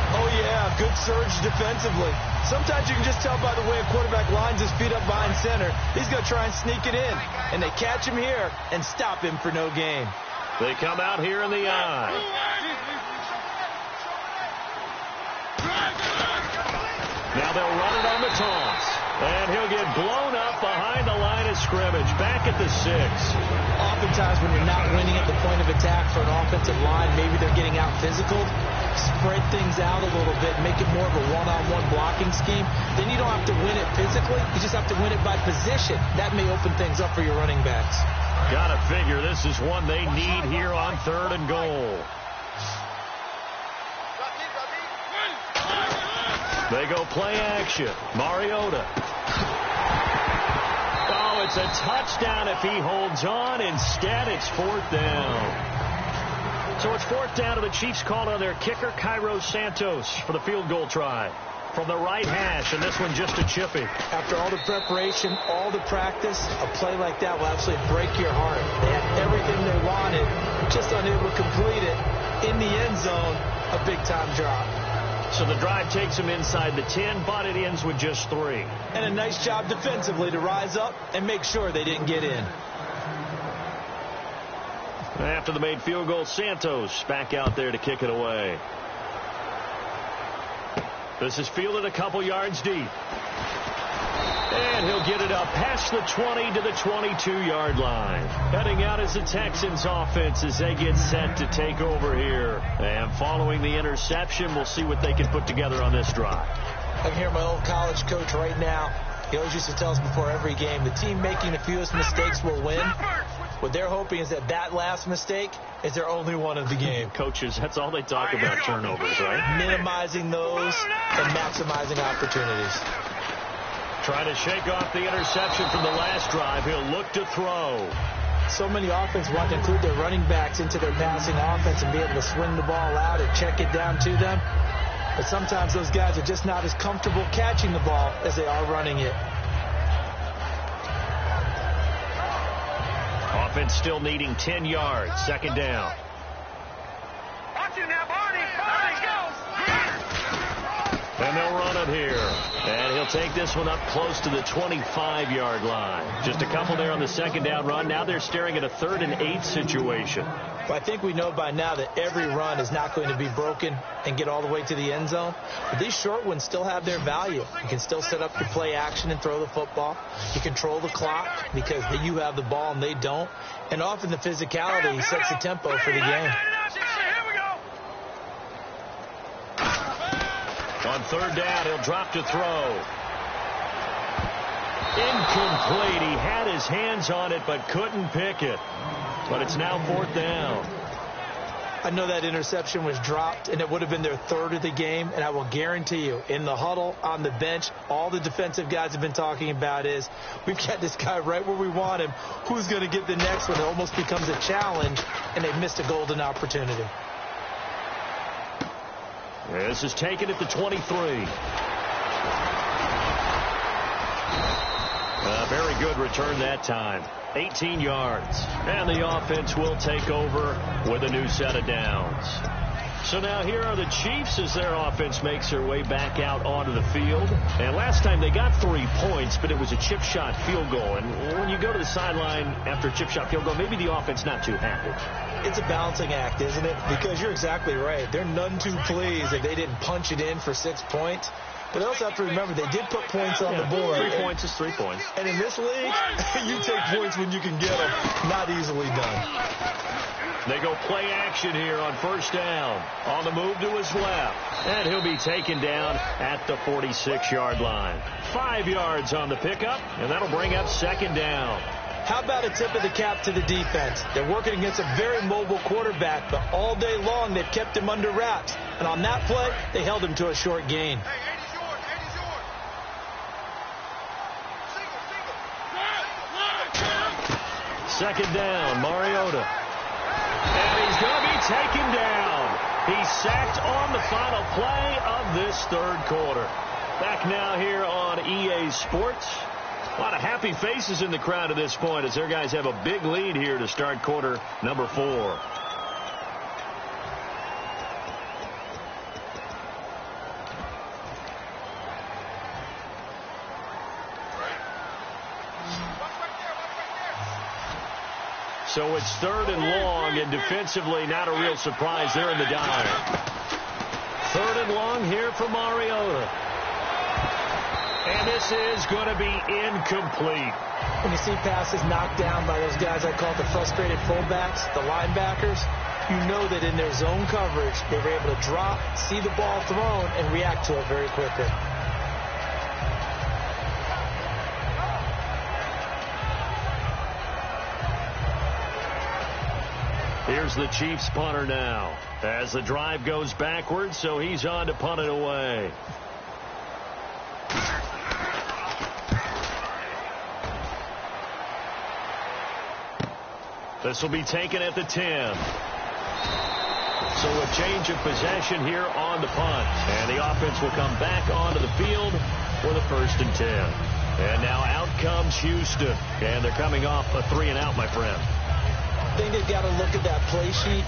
Oh, yeah, good surge defensively. Sometimes you can just tell by the way a quarterback lines his feet up behind center. He's going to try and sneak it in, and they catch him here and stop him for no gain. They come out here in the eye. Now they'll run it on the toss. And he'll get blown up behind the line of scrimmage. Back at the 6. Oftentimes when you're not winning at the point of attack for an offensive line, maybe they're getting out physical. Spread things out a little bit. Make it more of a one-on-one blocking scheme. Then you don't have to win it physically. You just have to win it by position. That may open things up for your running backs. Gotta figure this is one they need here on 3rd and goal. They go play action. Mariota. Oh, it's a touchdown if he holds on. Instead, it's 4th down. So it's 4th down, and the Chiefs called on their kicker, Cairo Santos, for the field goal try. From the right hash, and this one just a chippy. After all the preparation, all the practice, a play like that will absolutely break your heart. They had everything they wanted, just unable to complete it. In the end zone, a big-time drop. So the drive takes them inside the 10, but it ends with just 3. And a nice job defensively to rise up and make sure they didn't get in. After the made field goal, Santos back out there to kick it away. This is fielded a couple yards deep. And he'll get it up past the 20 to the 22-yard line. Heading out is the Texans offense as they get set to take over here. And following the interception, we'll see what they can put together on this drive. I can hear my old college coach right now. He always used to tell us before every game, the team making the fewest mistakes will win. What they're hoping is that last mistake is their only one of the game. Coaches, that's all they talk about, turnovers, right? Minimizing those and maximizing opportunities. Trying to shake off the interception from the last drive. He'll look to throw. So many offenses want to include their running backs into their passing offense and be able to swing the ball out and check it down to them. But sometimes those guys are just not as comfortable catching the ball as they are running it. Offense still needing 10 yards. 2nd down. Watch it now, Barney. Barney, go. And they'll run it here. And he'll take this one up close to the 25-yard line. Just a couple there on the second down run. Now they're staring at a 3rd and 8 situation. Well, I think we know by now that every run is not going to be broken and get all the way to the end zone. But these short ones still have their value. You can still set up your play action and throw the football. You control the clock because you have the ball and they don't. And often the physicality sets the tempo for the game. On 3rd down, he'll drop to throw. Incomplete. He had his hands on it but couldn't pick it. But it's now 4th down. I know that interception was dropped, and it would have been their 3rd of the game. And I will guarantee you, in the huddle, on the bench, all the defensive guys have been talking about is, we've got this guy right where we want him. Who's going to get the next one? It almost becomes a challenge, and they've missed a golden opportunity. This is taken at the 23. A very good return that time. 18 yards. And the offense will take over with a new set of downs. So now here are the Chiefs as their offense makes their way back out onto the field. And last time they got 3 points, but it was a chip shot field goal. And when you go to the sideline after a chip shot field goal, maybe the offense not too happy. It's a balancing act, isn't it? Because you're exactly right. They're none too pleased if they didn't punch it in for 6 points. But they also have to remember they did put points on the board. 3 points is 3 points. And in this league, you take points when you can get them. Not easily done. They go play action here on 1st down. On the move to his left. And he'll be taken down at the 46-yard line. 5 yards on the pickup, and that'll bring up 2nd down. How about a tip of the cap to the defense? They're working against a very mobile quarterback, but all day long they've kept him under wraps. And on that play, they held him to a short gain. Second down, Mariota. And he's going to be taken down. He's sacked on the final play of this 3rd quarter. Back now here on EA Sports. A lot of happy faces in the crowd at this point as their guys have a big lead here to start quarter number 4. So it's 3rd and long, and defensively not a real surprise there in the dime. 3rd and long here for Mariota. And this is going to be incomplete. When you see passes knocked down by those guys I call the frustrated fullbacks, the linebackers, you know that in their zone coverage, they were able to drop, see the ball thrown, and react to it very quickly. Here's the Chiefs punter now as the drive goes backwards, so he's on to punt it away. This will be taken at the 10. So a change of possession here on the punt. And the offense will come back onto the field for the 1st and 10. And now out comes Houston. And they're coming off a 3-and-out, my friend. I think they've got to look at that play sheet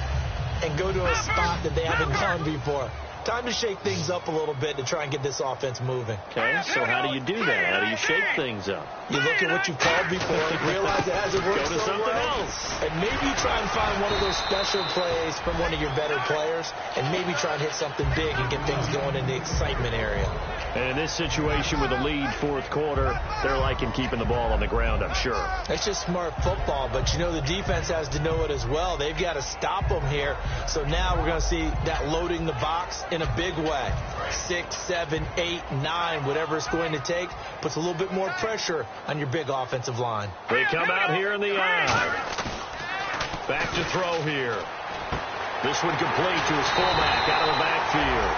and go to a spot that they haven't gone before. Time to shake things up a little bit to try and get this offense moving. Okay, so how do you do that? How do you shake things up? You look at what you've called before, realize it hasn't worked Go to so something well, else. and maybe try and find one of those special plays from one of your better players, and maybe try and hit something big and get things going in the excitement area. And in this situation with a lead 4th quarter, they're liking keeping the ball on the ground, I'm sure. That's just smart football, but you know the defense has to know it as well. They've got to stop them here. So now we're going to see that loading the box in a big way. 6, 7, 8, 9, whatever it's going to take, puts a little bit more pressure on your big offensive line. They come out here in the eye. Back to throw here. This one complete to his fullback out of the backfield.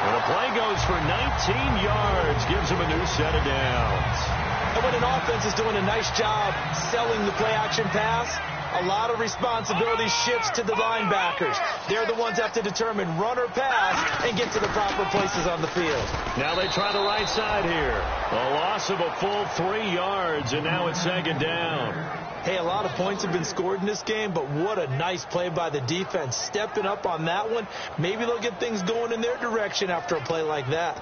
And the play goes for 19 yards, gives him a new set of downs. And when an offense is doing a nice job selling the play-action pass, a lot of responsibility shifts to the linebackers. They're the ones that have to determine run or pass and get to the proper places on the field. Now they try the right side here. A loss of a full 3 yards, and now it's 2nd down. Hey, a lot of points have been scored in this game, but what a nice play by the defense. Stepping up on that one, maybe they'll get things going in their direction after a play like that.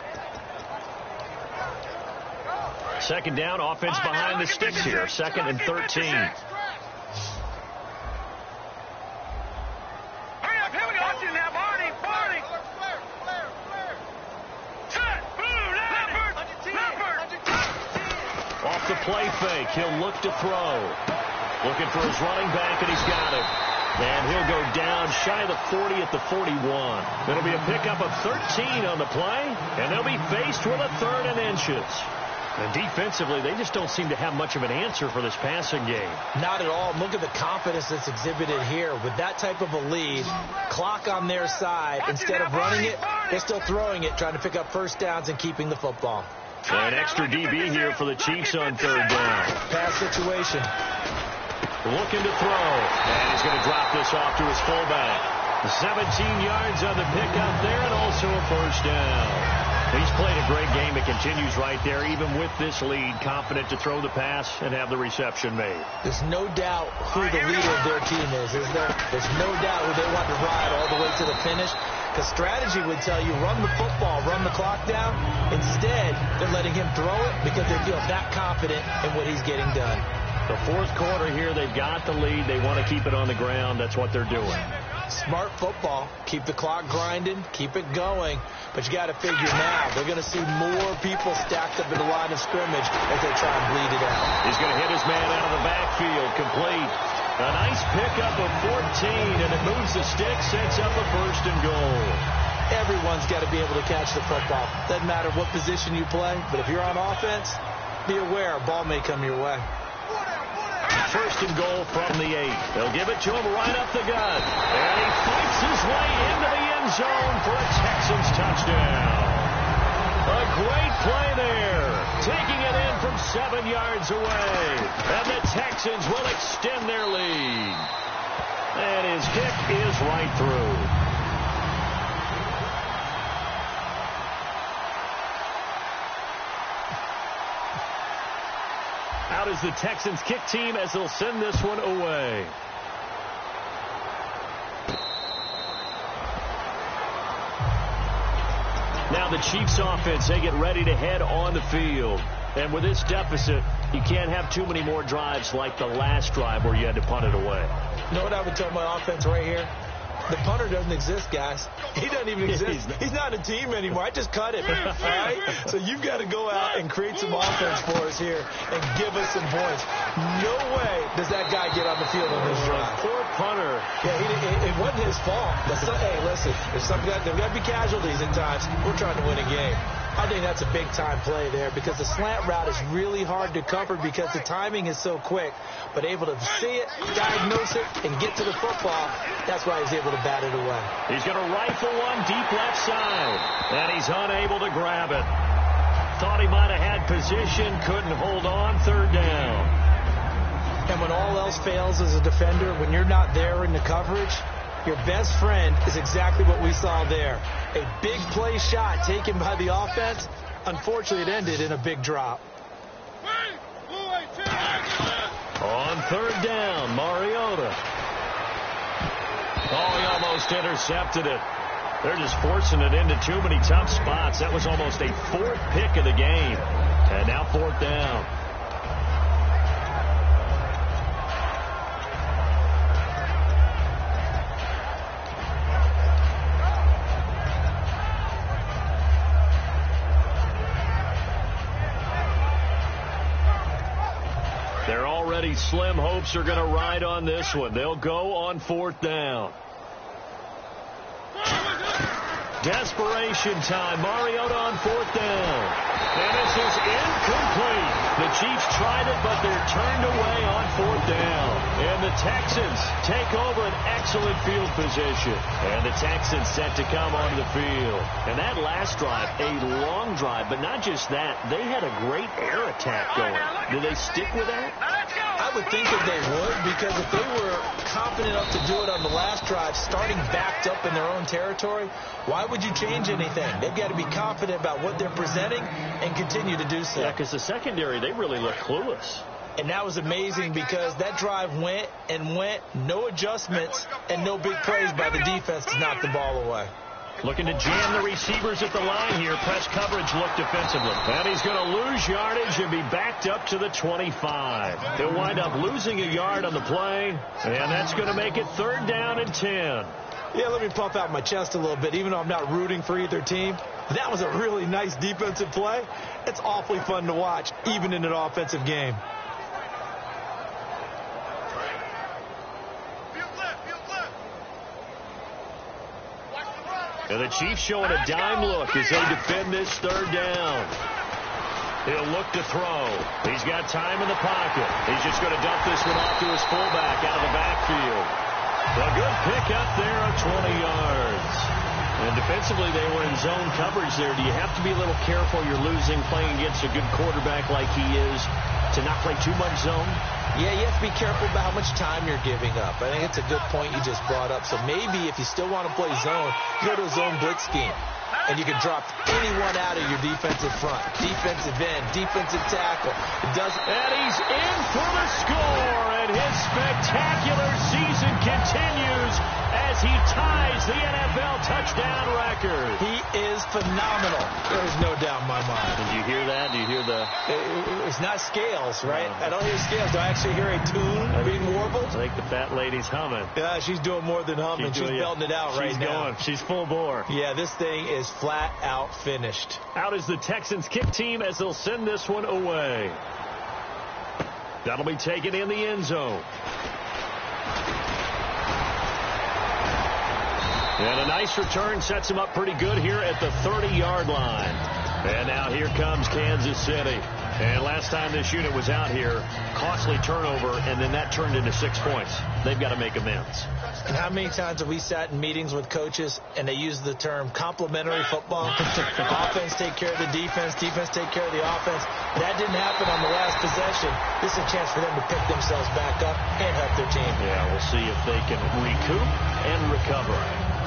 Second down, offense behind the sticks here. 2nd and 13. Hurry up, here we go. Watch it now, Barney. Set, Leopard. Off the play fake, he'll look to throw. Looking for his running back, and he's got it. And he'll go down shy of the 40 at the 41. It'll be a pickup of 13 on the play, and they'll be faced with a 3rd and inches. And defensively, they just don't seem to have much of an answer for this passing game. Not at all. Look at the confidence that's exhibited here. With that type of a lead, clock on their side, instead of running it, they're still throwing it, trying to pick up first downs and keeping the football. An extra DB here for the Chiefs on 3rd down. Pass situation. Looking to throw. And he's going to drop this off to his fullback. 17 yards on the pickup there, and also a first down. He's played a great game. It continues right there, even with this lead, confident to throw the pass and have the reception made. There's no doubt who the leader of their team is there? There's no doubt who they want to ride all the way to the finish. Because strategy would tell you, run the football, run the clock down. Instead, they're letting him throw it because they feel that confident in what he's getting done. The 4th quarter here, they've got the lead. They want to keep it on the ground. That's what they're doing. Smart football. Keep the clock grinding. Keep it going. But you got to figure now, they're going to see more people stacked up in the line of scrimmage as they try and bleed it out. He's going to hit his man out of the backfield. Complete. A nice pickup of 14, and it moves the stick, sets up a 1st and goal. Everyone's got to be able to catch the football. Doesn't matter what position you play, but if you're on offense, be aware a ball may come your way. 1st and goal from the 8. They'll give it to him right up the gut. And he fights his way into the end zone for a Texans touchdown. A great play there. Taking it in from 7 yards away. And the Texans will extend their lead. And his kick is right through. Out is the Texans kick team as they'll send this one away. Now the Chiefs offense, they get ready to head on the field. And with this deficit, you can't have too many more drives like the last drive where you had to punt it away. You know what I would tell my offense right here? The punter doesn't exist, guys. He doesn't even exist. He's not a team anymore. I just cut him. All right? So you've got to go out and create some offense for us here and give us some points. No way does that guy get on the field on this drive. Poor punter. Yeah, it wasn't his fault. But hey, listen, there's got to be casualties at times. We're trying to win a game. I think that's a big-time play there because the slant route is really hard to cover because the timing is so quick. But able to see it, diagnose it, and get to the football, that's why he's able to bat it away. He's going to rifle one deep left side, and he's unable to grab it. Thought he might have had position, couldn't hold on, 3rd down. And when all else fails as a defender, when you're not there in the coverage, your best friend is exactly what we saw there. A big play shot taken by the offense. Unfortunately, it ended in a big drop. On 3rd down, Mariota. Oh, he almost intercepted it. They're just forcing it into too many tough spots. That was almost a 4th pick of the game. And now 4th down. Their already slim hopes are going to ride on this one. They'll go on 4th down. Desperation time. Mariota on 4th down. And this is incomplete. The Chiefs tried it, but they're turned away on 4th down. And the Texans take over an excellent field position. And the Texans set to come onto the field. And that last drive, a long drive, but not just that. They had a great air attack going. Did they stick with that? I would think that they would, because if they were confident enough to do it on the last drive, starting backed up in their own territory, why would you change anything? They've got to be confident about what they're presenting and continue to do so. Yeah, because the secondary, they really look clueless. And that was amazing because that drive went and went, no adjustments, and no big plays by the defense to knock the ball away. Looking to jam the receivers at the line here. Press coverage look defensively. And he's going to lose yardage and be backed up to the 25. He'll wind up losing a yard on the play, and that's going to make it 3rd down and 10. Yeah, let me puff out my chest a little bit, even though I'm not rooting for either team. That was a really nice defensive play. It's awfully fun to watch, even in an offensive game. And the Chiefs showing a dime look as they defend this 3rd down. He'll look to throw. He's got time in the pocket. He's just going to dump this one off to his fullback out of the backfield. A good pick up there of 20 yards. And defensively, they were in zone coverage there. Do you have to be a little careful? You're losing playing against a good quarterback like he is to not play too much zone? Yeah, you have to be careful about how much time you're giving up. I think it's a good point you just brought up. So maybe if you still want to play zone, go to a zone blitz scheme. And you can drop anyone out of your defensive front. Defensive end, defensive tackle. It doesn't. And he's in for the score. And his spectacular season continues as he ties the NFL touchdown record. He is phenomenal. There's no doubt in my mind. Did you hear that? Do you hear the... It's not scales, right? I don't hear scales. Do I actually hear a tune being warbled? I think the fat lady's humming. Yeah, she's doing more than humming. She's belting it out right now. She's full bore. Yeah, this thing is flat out finished. Out is the Texans kick team as they'll send this one away. That'll be taken in the end zone. And a nice return sets him up pretty good here at the 30-yard line. And now here comes Kansas City. And last time this unit was out here, costly turnover, and then that turned into 6 points. They've got to make amends. And how many times have we sat in meetings with coaches and they use the term complementary football? Offense take care of the defense, defense take care of the offense. That didn't happen on the last possession. This is a chance for them to pick themselves back up and help their team. Yeah, we'll see if they can recoup and recover.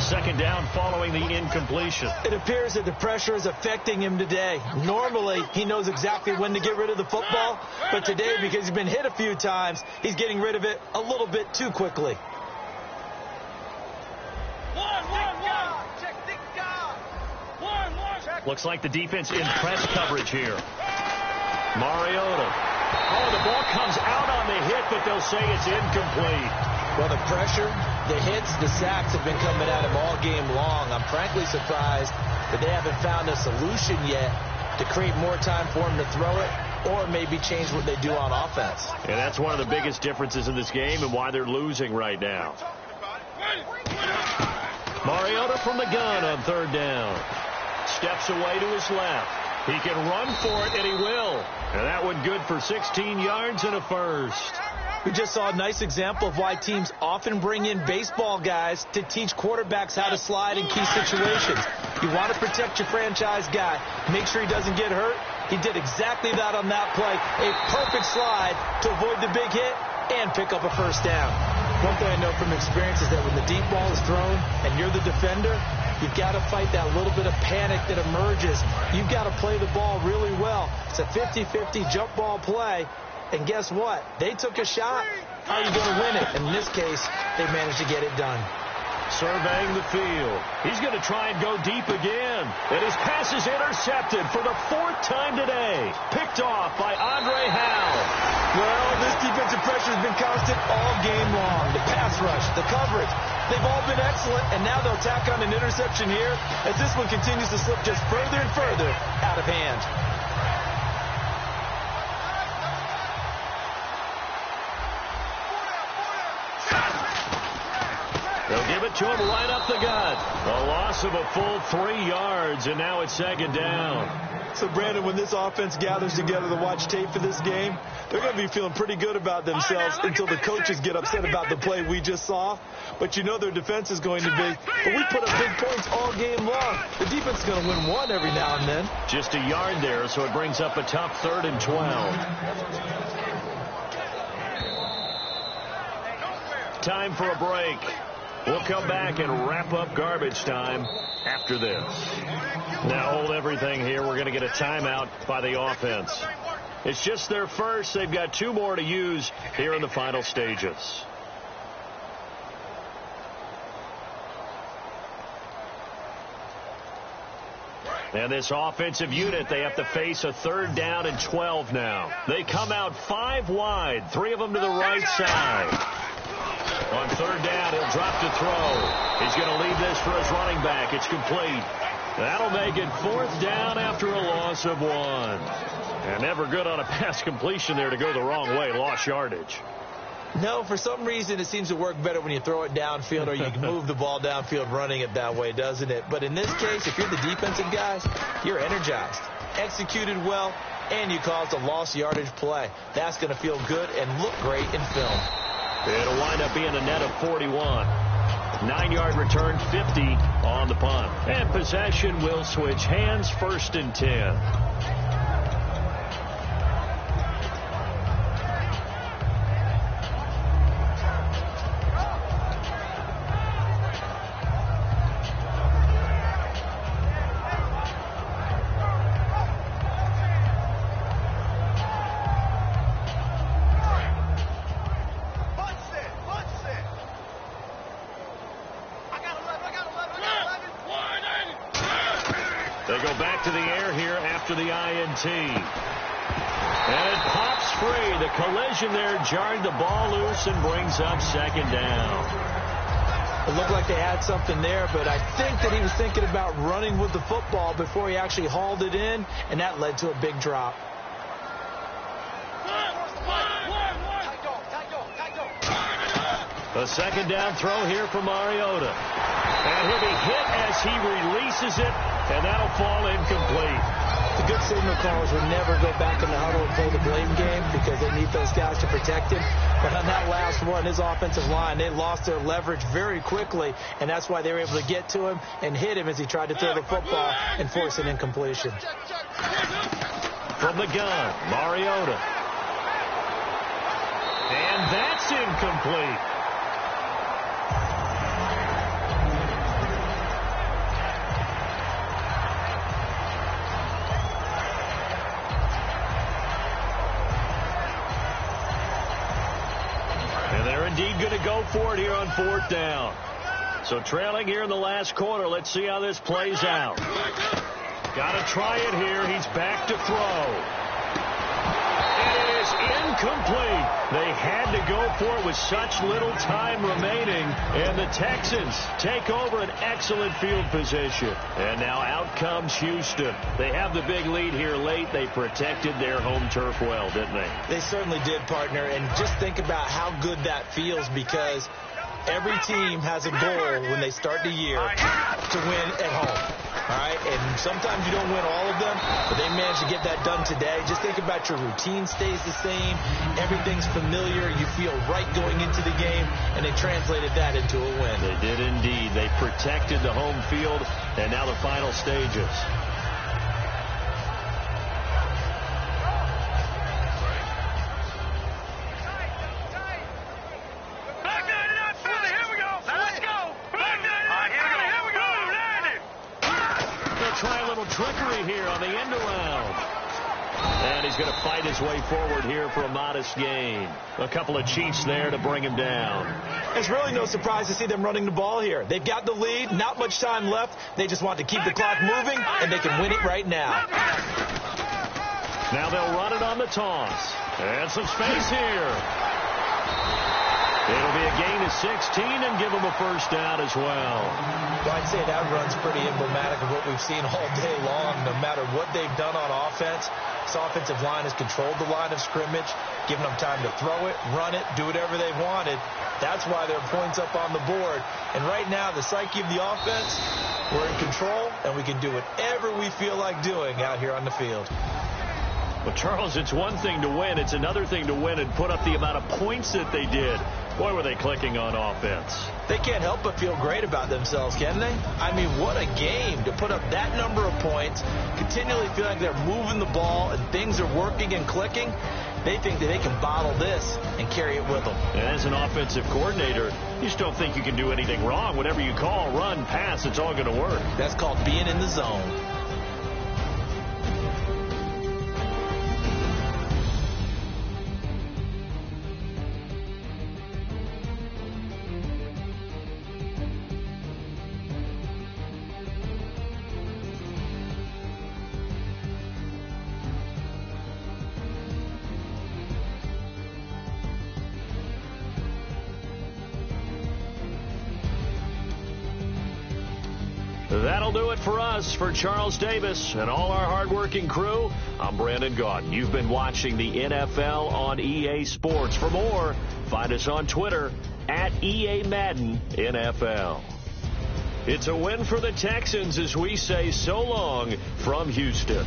2nd down following the incompletion. It appears that the pressure is affecting him today. Normally, he knows exactly when to get rid of the football, but today, because he's been hit a few times, he's getting rid of it a little bit too quickly. Looks like the defense in press coverage here. Mariota. Oh, the ball comes out on the hit, but they'll say it's incomplete. Well, the pressure, the hits, the sacks have been coming at him all game long. I'm frankly surprised that they haven't found a solution yet to create more time for him to throw it or maybe change what they do on offense. And that's one of the biggest differences in this game and why they're losing right now. Mariota from the gun on 3rd down. Steps away to his left. He can run for it, and he will. And that one good for 16 yards and a first. We just saw a nice example of why teams often bring in baseball guys to teach quarterbacks how to slide in key situations. You want to protect your franchise guy. Make sure he doesn't get hurt. He did exactly that on that play. A perfect slide to avoid the big hit and pick up a first down. One thing I know from experience is that when the deep ball is thrown and you're the defender, you've got to fight that little bit of panic that emerges. You've got to play the ball really well. It's a 50-50 jump ball play. And guess what? They took a shot. How are you going to win it? And in this case, they managed to get it done. Surveying the field. He's going to try and go deep again. And his pass is intercepted for the 4th time today. Picked off by Andre Howell. Well, this defensive pressure has been constant all game long. The pass rush, the coverage, they've all been excellent. And now they'll tack on an interception here as this one continues to slip just further and further out of hand. They'll give it to him right up the gut. A loss of a full 3 yards, and now it's 2nd down. So, Brandon, when this offense gathers together to watch tape for this game, they're going to be feeling pretty good about themselves until the coaches get upset about the play we just saw. But you know their defense is going to be. But we put up big points all game long. The defense is going to win one every now and then. Just a yard there, so it brings up a tough 3rd and 12. Time for a break. We'll come back and wrap up garbage time after this. Now hold everything here. We're going to get a timeout by the offense. It's just their first. They've got 2 more to use here in the final stages. And this offensive unit, they have to face a 3rd down and 12 now. They come out 5 wide, 3 of them to the right side. On 3rd down, he'll drop to throw. He's going to leave this for his running back. It's complete. That'll make it 4th down after a loss of 1. And never good on a pass completion there to go the wrong way. Lost yardage. No, for some reason it seems to work better when you throw it downfield or you can move the ball downfield running it that way, doesn't it? But in this case, if you're the defensive guys, you're energized, executed well, and you caused a lost yardage play. That's going to feel good and look great in film. It'll wind up being a net of 41. 9-yard return, 50 on the punt. And possession will switch hands, 1st and 10. And it pops free. The collision there jarred the ball loose and brings up 2nd down. It looked like they had something there, but I think that he was thinking about running with the football before he actually hauled it in, and that led to a big drop. A 2nd down throw here for Mariota. And he'll be hit as he releases it, and that'll fall incomplete. The good signal callers would never go back in the huddle and play the blame game because they need those guys to protect him. But on that last one, his offensive line, they lost their leverage very quickly, and that's why they were able to get to him and hit him as he tried to throw the football and force an incompletion. From the gun, Mariota. And that's incomplete. Indeed going to go for it here on 4th down. So trailing here in the last quarter. Let's see how this plays out. Got to try it here. He's back to throw. And it is incomplete. They had to go for it with such little time remaining. And the Texans take over an excellent field position. And now out comes Houston. They have the big lead here late. They protected their home turf well, didn't they? They certainly did, partner. And just think about how good that feels because every team has a goal when they start the year to win at home. All right, and sometimes you don't win all of them, but they managed to get that done today. Just think about your routine stays the same. Everything's familiar. You feel right going into the game, and they translated that into a win. They did indeed. They protected the home field, and now the final stages. Trickery here on the end around. And he's going to fight his way forward here for a modest gain. A couple of cheats there to bring him down. It's really no surprise to see them running the ball here. They've got the lead, not much time left. They just want to keep the clock moving, and they can win it right now. Now they'll run it on the toss. And some space here. It'll be a gain of 16 and give them a 1st down as well. Well, I'd say that run's pretty emblematic of what we've seen all day long. No matter what they've done on offense, this offensive line has controlled the line of scrimmage, given them time to throw it, run it, do whatever they wanted. That's why there are points up on the board. And right now, the psyche of the offense, we're in control, and we can do whatever we feel like doing out here on the field. Well, Charles, it's one thing to win. It's another thing to win and put up the amount of points that they did. Boy, were they clicking on offense. They can't help but feel great about themselves, can they? I mean, what a game to put up that number of points, continually feel like they're moving the ball and things are working and clicking. They think that they can bottle this and carry it with them. And as an offensive coordinator, you just don't think you can do anything wrong. Whatever you call, run, pass, it's all going to work. That's called being in the zone. That'll do it for us. For Charles Davis and all our hardworking crew, I'm Brandon Gaudin. You've been watching the NFL on EA Sports. For more, find us on Twitter at EA Madden NFL. It's a win for the Texans as we say so long from Houston.